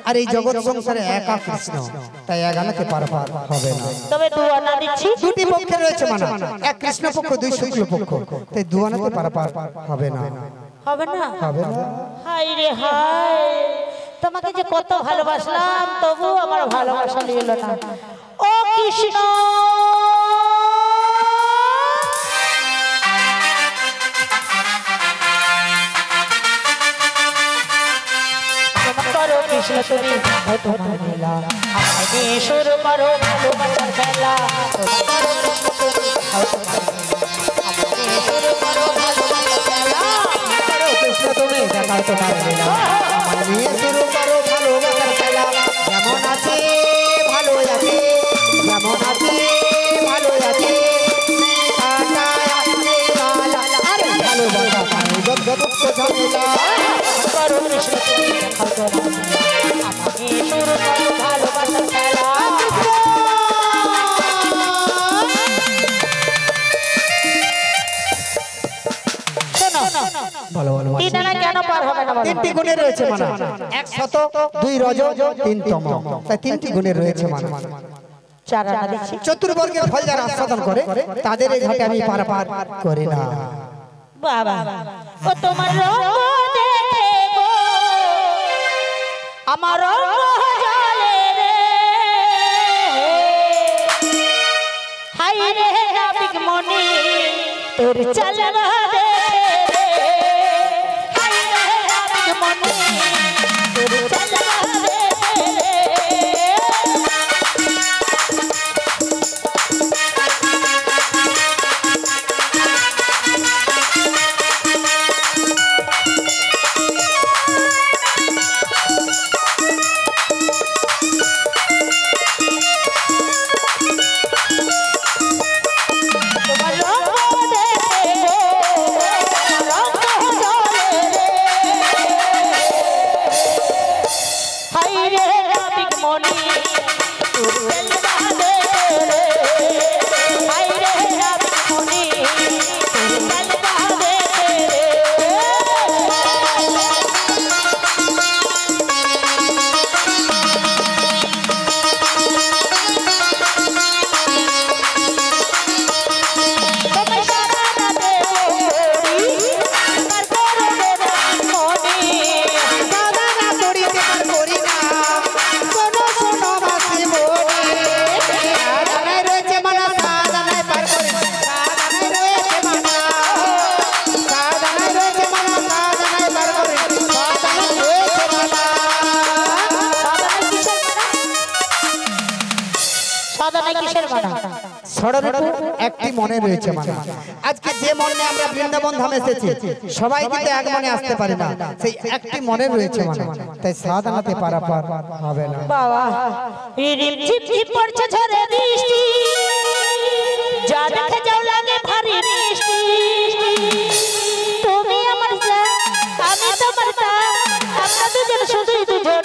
আর এই জগৎ সংসারে একা কৃষ্ণ, তাই এগানাতে পারাপার হবে না। তবে দুয়ানা দিচ্ছি, দুটি পক্ষে রয়েছে মানা, এক কৃষ্ণ পক্ষ দুই শুক্ল পক্ষ, তাই দুয়ানাতে পারাপার হবে না। হবে না? হবে না। হাই রে হাই, তোমাকে যে কত ভালোবাসলাম তবু আমার ভালোবাসা নিল না। ও কৃষ্ণ করো, কৃষ্ণ তুমি হয়তো মানিলা, আমায় নিয়ে শুরু করো ভালোবাসার খেলা। করো কৃষ্ণ তুমি হয়তো মানিলা, আমায় নিয়ে শুরু করো ভালোবাসার খেলা। করো কৃষ্ণ তুমি দেখাও তোমার লীলা, আমার নিয়ে শুরু করো ভালোবাসার খেলা। যেমন আছে ভালো আছে, যেমন আছে ভালো আছে, আরে ভালোবাসা মানে জগৎ ঝামেলা। করো কৃষ্ণ তুমি দেখাও তোমার লীলা, আমায় নিয়ে শুরু করো ভালোবাসার খেলা। ভালো ভালো তিনারা কেন পার হবে না? তিনটি গুণে রয়েছে মানা, এক শত দুই রজ তিন তম, তাই তিনটি গুণে রয়েছে মানা। চার আনা দিচ্ছি, চতুর্বর্গের ফল যারা আস্বাদন করে তাদের এই ঘাটে আমি পারাপার করি না। বাবা ও তোমার রঙ দেখে গো আমার রঙ জলে রে, হাই রে নাবিক মনি তোর চালনা দেখে রে, হাই রে নাবিক মনি তোর চালনা দেখে রে। একটি মনে রয়েছে মানে আজকে যে মনে আমরা বৃন্দাবন ধামে এসেছি সবাই কিন্তু এক মনে আসতে পারে না, সেই একটি মনে রয়েছে মানে, তাই সাধনাতে পারাপার হবে না। বাবা রিম ঝিপ ঝিপ পড়ছে ঝরে বৃষ্টি, যা দেখে যাও লাগে ভারী মিষ্টি। তুমি আমার জান আমি তোমার তান, আমরা দুজন শুধুই দুজন।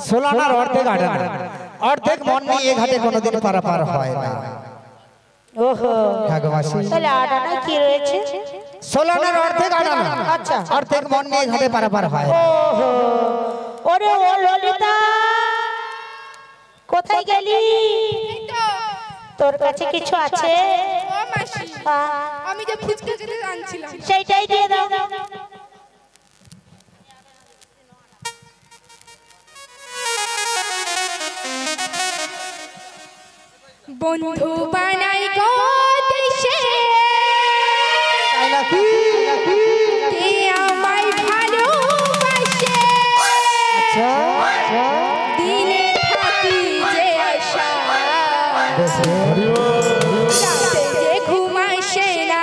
সোলানার অর্ধেক আটানা, অর্ধেক মন নিয়ে এ ঘাটে কোনোদিন পারাপার হয় না। ওহো হ্যাঁ গো মাসি। তাহলে 8 আনা কি রয়েছে? 16 আনার অর্ধেক আনা। আচ্ছা অর্ধেক মন নিয়ে ঘাটে পারাপার হয়। ওহো ওরে ও ললিতা কোথায় গেলি? তোর কাছে কিছু আছে? ও মাসি আমি যে ফুচকা খেতে আনছিলাম সেইটাই দিয়ে দাও। বন্ধু বানাই গো দেশে তাই নাকি? কে আমায় ভালোবাসে আচ্ছা আচ্ছা দিনে থাকি যে আশা বেশ রাতে যে ঘুম আসে না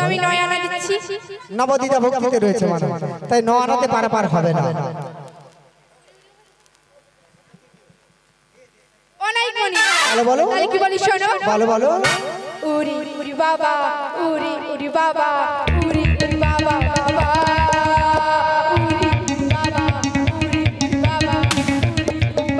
আমি 9 আনা দিচ্ছি নবদিতা ভক্তিতে রয়েছে মানে তাই 9 আনাতে পারাপার হবে না অনেক মনি বলো বলো তাহলে কি বলি শোনো বলো বলো উরি উরি বাবা উরি উরি বাবা উরি উরি বাবা বাবা উরি উরি বাবা উরি উরি বাবা বাবা বাবা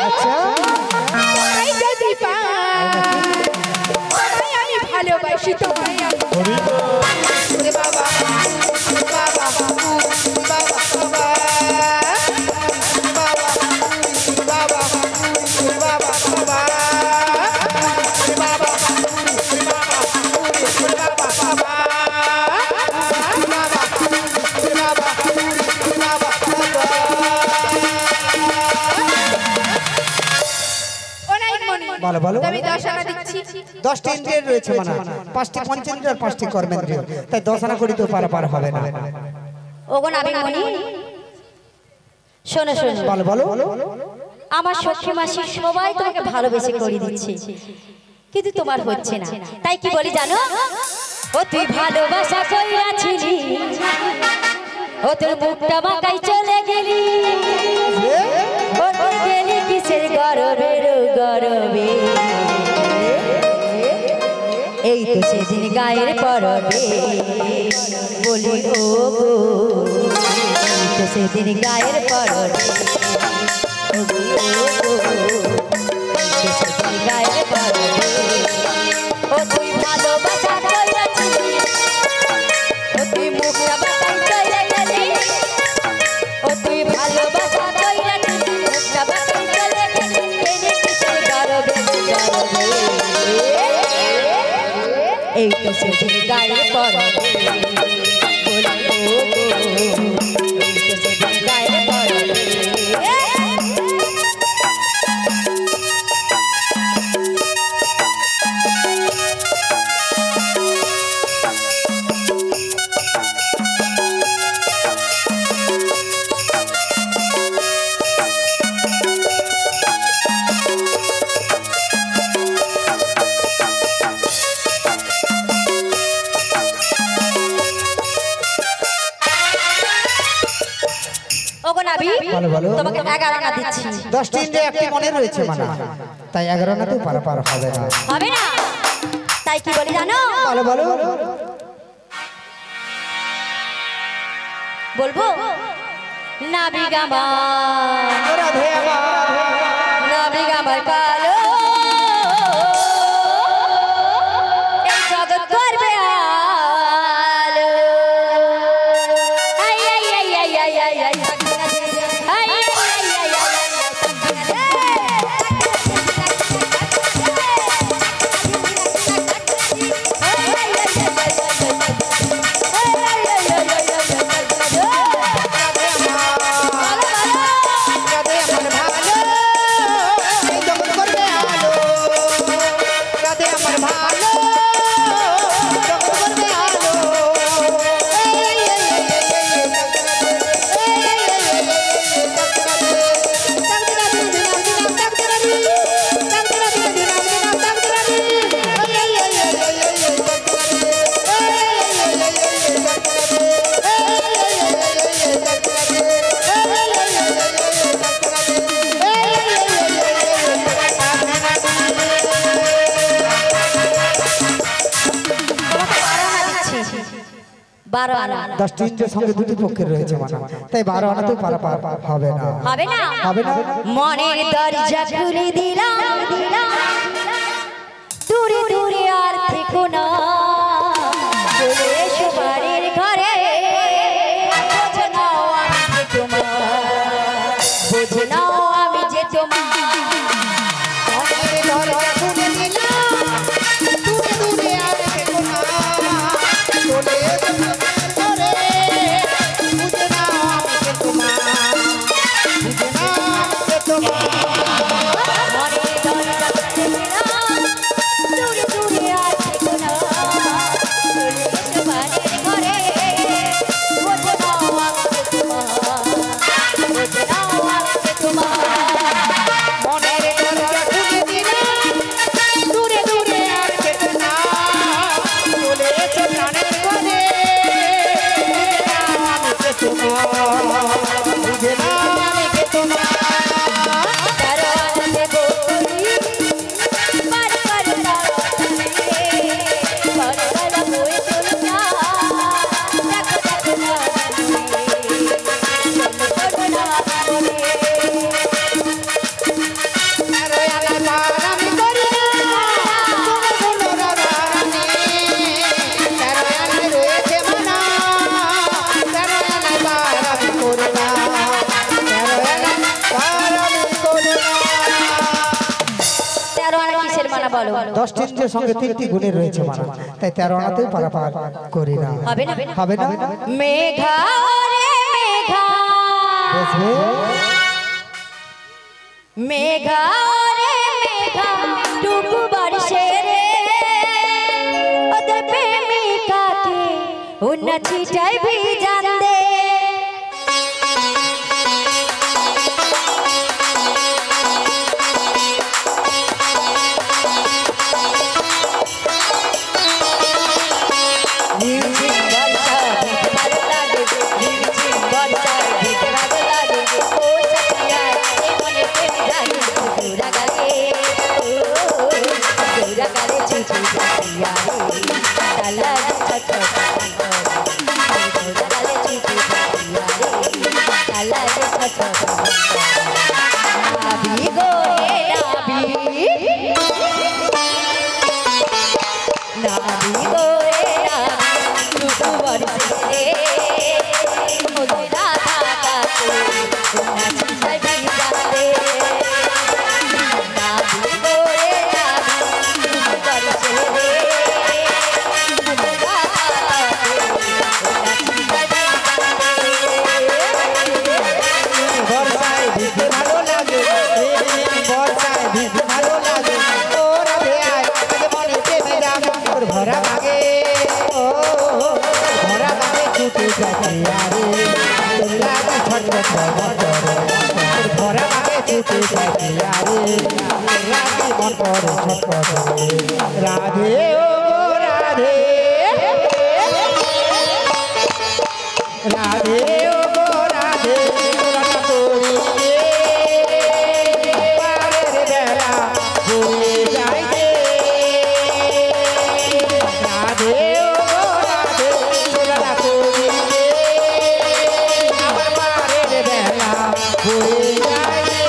আচ্ছা বসিত হইয়া ওরে বাবা বাবা আমি 10 আনা দিচ্ছি। 10টি ইন্দ্রিয় রয়েছে মানে 5টি পঞ্চেন্দ্রিয় আর 5টি কর্মেন্দ্রিয়, তাই 10 আনা করি তো পার হবে না। ওগো নাবিকমণি শোনো শোনো, বলো। আমার সখী মাসি সবাই তোমাকে ভালোবেসে করে দিচ্ছে, কিন্তু তোমার হচ্ছে না। তাই কি বলি জানো? ও তুই ভালোবাসা কইরাছিলি, ও তোর মুখটা বাঁকাই চলে গেলি, ও তুই গেলি কিসের গরবের গরবে, এই তো সেদিন গায়ের পরবে বলি ও গো, এই তো সেদিন গায়ের পরবে গায়ের পরবে। ও তুই ভালোবাসা কইরাছিলি, ও তুই মুখটা বাঁকাই চলে গেলি, ও তুই ভালোবাসা কইরাছিলি, মুখটা বাঁকাই চলে গেলি, এনে কিসের গরবে গরবে, এই তো সেদিন গায়ের পরবে বলি ও গো, এই তো সেদিন গায়ের পরবে। তোমাকে 11 আনা দিচ্ছি। 10টি ইন্দ্রিয় একটি মনে রয়েছে মানে, তাই 11 আনাতেও পার হবে না। হবে না? তাই কি বলি জানো? বলো। বলবো নাবিক আমার, রাধে আমার, নাবিক আমার কালো, এই জগৎ করবে আলো, I I I I I I I সঙ্গে দুটি পক্ষের রয়েছে মানে, তাই 12 আনাতেও পার হবে না। হবে না? হবে না। মনের দরজা খুলে দিলাম, দূরে দূরে আর থেকো না, চলে এসো বাড়ির ঘরে, বোঝো নাও আমি যে তোমার, বোঝো নাও আমি যে তোমার। মনের দরজা খুলে দিলাম, দূরে দূরে আর থেকো না, চলে এসো মনের দরজা মানা বলো। 10টি ইন্দ্রিয়ের সঙ্গে 3টি গুণের রয়েছে মানা, তাই 13 আনাতেই পারাপার করি না। হবে না? হবে না? মেঘা রে মেঘা, বেশ বেশ। মেঘা রে মেঘা, টুকু বাড়ছে রে ওদের প্রেমিকাকে উন্না ছিটাই ভিজান দে। রাধে ও রাধে, রাধে ও রাধে, পারের বেলা হয়ে যাইতে। রাধে ও রাধে, সোনা করিতে আমার পারের বেলা হয়ে যাইতে।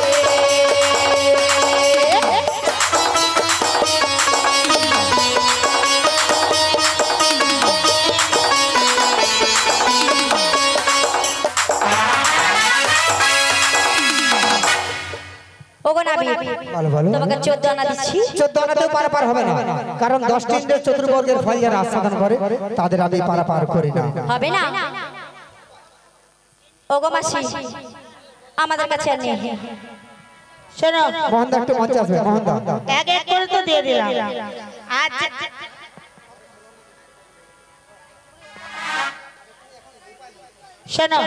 তোমাকে 14 আনা দিচ্ছি। 14 আনাতেও পারাপার হবে না, কারণ 10টি ইন্দ্রিয়ের চতুর্বর্গের ফল যারা আস্বাদন করে তাদের আমি পারাপার করি না। হবে না? ওগো মাসি, আমাদের কাছে আর নেই। শোনো, মোহনদা একটু মঞ্চে আসবে। মোহনদা এক এক করে তো দিয়ে দিলাম। আজ শোনো,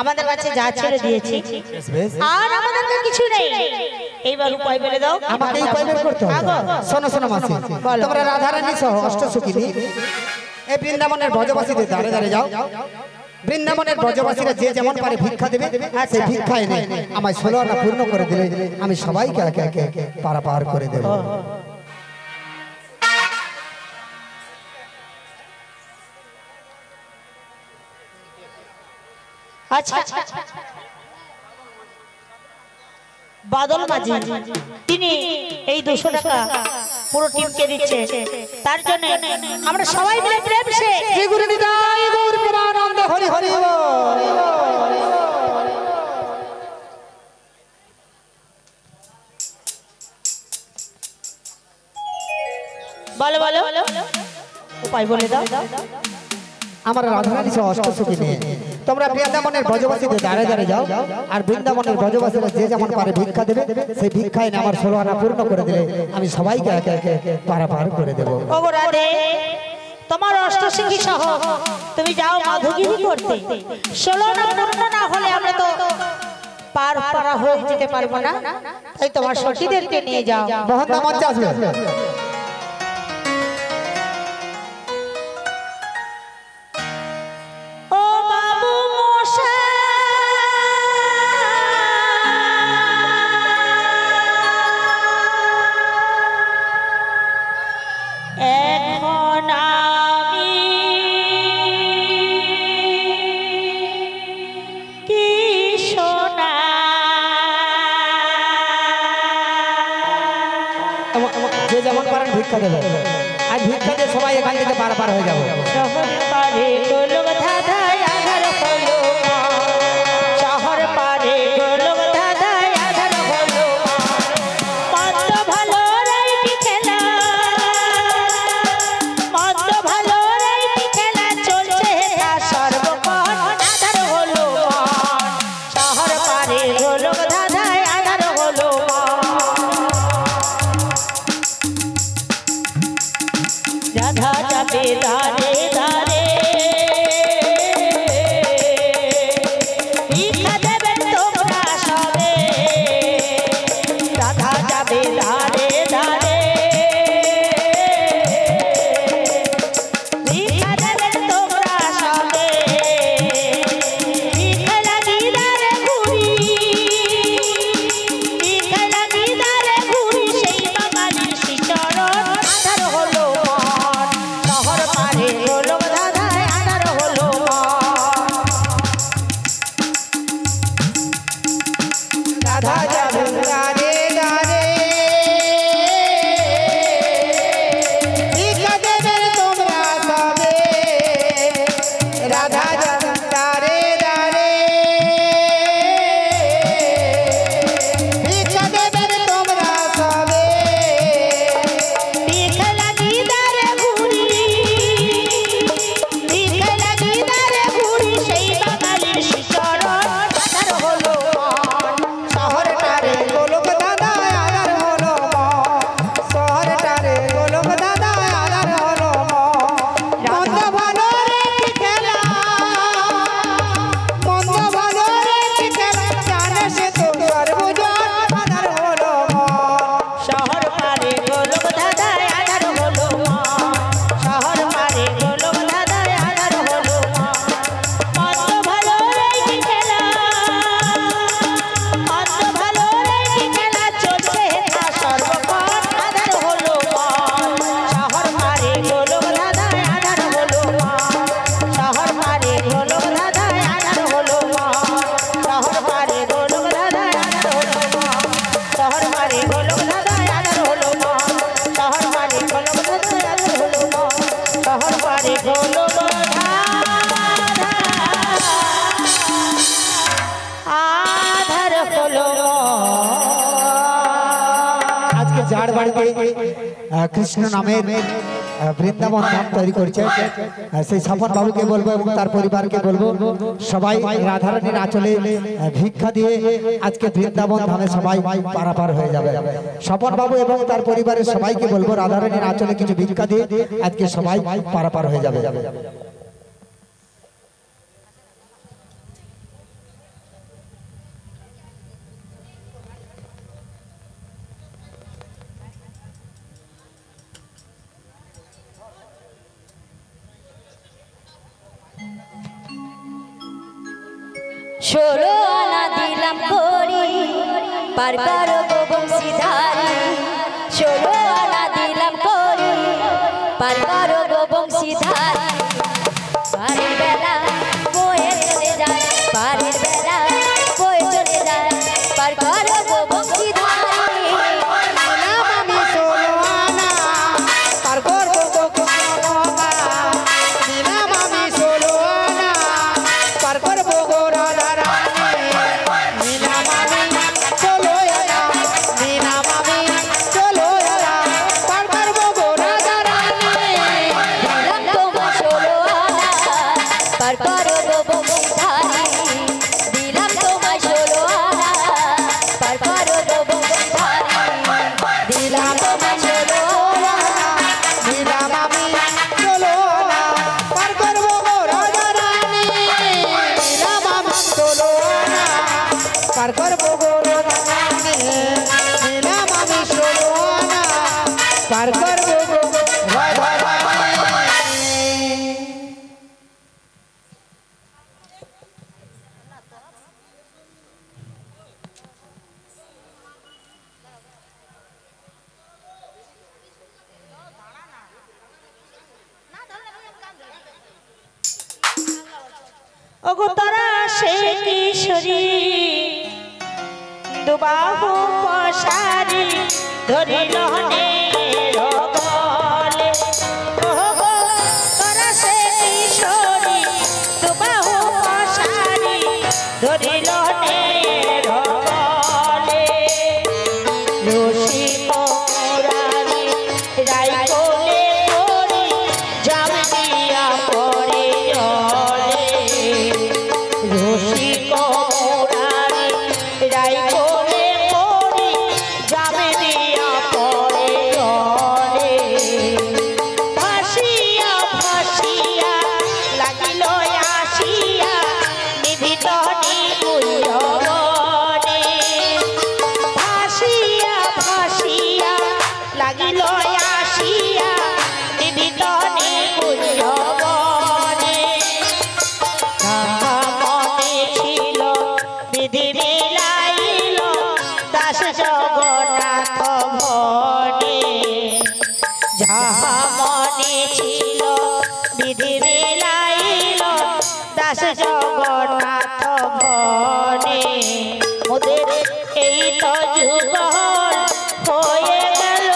আমাদের কাছে যা ছেড়ে দিয়েছি আর আমাদের কাছে কিছু নেই। এইবার উপায় বলে দাও। আমাকে উপায় বের করতে হবে। শোনো শোনো মাসি, তোমরা রাধারানী সহ অষ্টসখী এই বৃন্দাবনের ব্রজবাসীদের দাঁড়ে দাঁড়ে যাও। বৃন্দাবনের ব্রজবাসীরা যে যেমন পারে ভিক্ষা দেবে, সেই ভিক্ষা এনে আমায় 16 আনা পূর্ণ করে দিলে আমি সবাইকে একে একে পারাপার করে দেব। আচ্ছা, বাদল মাঝি তিনি এই 200 টাকা পুরো টিমকে দিচ্ছে, তার জন্য আমরা সবাই মিলে প্রেম সে শ্রী গুরু নিতাই গৌর প্রেমানন্দ হরি হরি বল। বলো বলো উপায় বলে দাও। আমার রাধারানী সহ অষ্টসখী নিয়ে তোমরা বৃন্দাবনের ব্রজবাসীদের দাঁড়ে দাঁড়ে যাও, আর বৃন্দাবনের ব্রজবাসীরা যে যেমন পারে ভিক্ষা দেবে, সেই ভিক্ষা এনে আমার 16 আনা পূর্ণ করে দিলে আমি সবাইকে একে একে পারাপার করে দেব। ওগো রাধে, তোমার অষ্টসখী সহ তুমি যাও মাধবগিরি করতে। 16 আনা পূর্ণ না হলে আমরা তো পার পারা হয়ে যেতে পারবো না, তাই তোমার সখীদেরকে নিয়ে যাও। মোহনদা মঞ্চে আসবে। যে যেমন পারেন ভিক্ষা দেবে, আর ভিক্ষা দিয়ে সবাই এখান থেকে পারাপার হয়ে যাবো। শহর পারে গোলক ধাঁধায় আধার হলো, শহর পারে গোলক ধাঁধায় আধার হলো, কত ভালো রাইতে রাধে ধারে ধারে ভিক্ষা দেবেন তোমরা সবে ভিক্ষা লাগি দারে ঘুরি ভিক্ষা লাগি দারে ঘুরি সেই বাঙালির শ্রীচরণ আধার হলো মন শহর পারে হলো দাদা আধার হলো রাধা যাবে রাধে রাধে ভিক্ষা দেবে তোমরা সবে রাধা যাবে রাধে রাধে ভিক্ষা দেবে তোমরা সবে ভিক্ষা লাগি দারে ঘুরি ভিক্ষা লাগি দারে ঘুরি সেই বাঙালির শ্রীচরণ আধার হলো মন শহরটারে গোলক দাদা আধার হলো শহরটারে গোলক দাদা আধার হলো মন্দ ভালো রে কি খেলা মন্দ ভালো রে কি খেলা জানে সে তো সর্বজন আধার হলো শহর পারে গোলক দাদা আধার হলো শহর পারে গোলক দাদা আধার হলো মন্দ ভালো রে কি খেলা মন্দ ভালো রে কি খেলা চলছে তা সর্বক্ষণ আধার হলো শহর পারে গোলক দাদা আধার হলো শহর পারে গোলক দাদা আধার হলো শহর পারে গোলক দাদা আধার হলো শহর মারে গোলক দাদা আধার হলো শহর মারে গোলক দাদা আধার হলো শহর মারে গোলক আধার হলো আজকে যার বাড়িতে কৃষ্ণ নামের বৃন্দাবন ধাম তৈরি করছে সেই স্বপন বাবুকে বলবো এবং তার পরিবারকে বলবো সবাই রাধারানীর আঁচলে ভিক্ষা দিয়ে আজকে বৃন্দাবন ধামে সবাই পারাপার হয়ে যাবে স্বপন বাবু এবং তার পরিবারের সবাইকে বলবো রাধারানীর আঁচলে কিছু ভিক্ষা দিয়ে আজকে সবাই পারাপার হয়ে যাবে ষোলো আনা দিলাম করি পার করো গো বংশীধারী ষোলো আনা দিলাম করি পার করো গো বংশীধারী পারের বেলা বয়ে চলে যায় পারের বেলা বয়ে চলে যায় পার করো গো বংশীধারী আমি ষোলো আনা পার করবো দিলাম আমি ষোলো আনা পার করবো গো রাধারানী দিলাম আমি ষোলো আনা দিলাম আমি ষোলো আনা পার করবো গো রাধারানী দিলাম তোমার ষোলো আনা পার করো গো বংশীধারী দিলাম তোমার ষোলো আনা পার করো গো বংশীধারী দিলাম তোমার ষোলো আনা দিলাম আমি ষোলো আনা পার করবো গো রাধারানী দিলাম আমি ষোলো আনা পার করবো গো রাধারানী দিলাম আমি ষোলো আনা পার করবো গো রাধারানী ওগো তারা সে কিশোরী দুবাহু পশারি ধরিল গলে ওগো তারা সে কিশোরী দুবাহু পশারি ধরিল গলে রসিক রানী রাই কোলে করি জাম দিয়া পড়ে জলে রসিক রানী রাই কোলে করি জাম দিয়া পড়ে জলে লাগিল আসিয়া বিতনে কুঞ্জবনে যাহা মনে ছিল বিধি মিলাইল দাস জগন্নাথ ভনে যাহা মনে ছিল বিধি মিলাইল দাস জগন্নাথ ভনে মোদের এই তো যুগল হয়ে গেল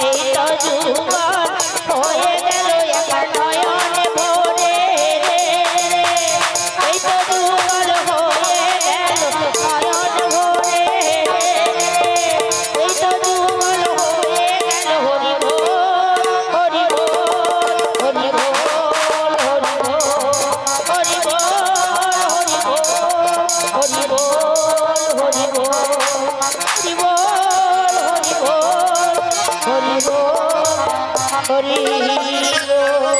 এই তো যুগল হয়ে গেল একা নয়নে ভরে এই তো যুগল হয়ে গেল নয়ন ভরে এই তো যুগল হয়ে গেল হরি বল হরি বল হরি বল হরি বল হরি বল হরি বল হরি বল হরি বল হরি বল হরি বল হরি বল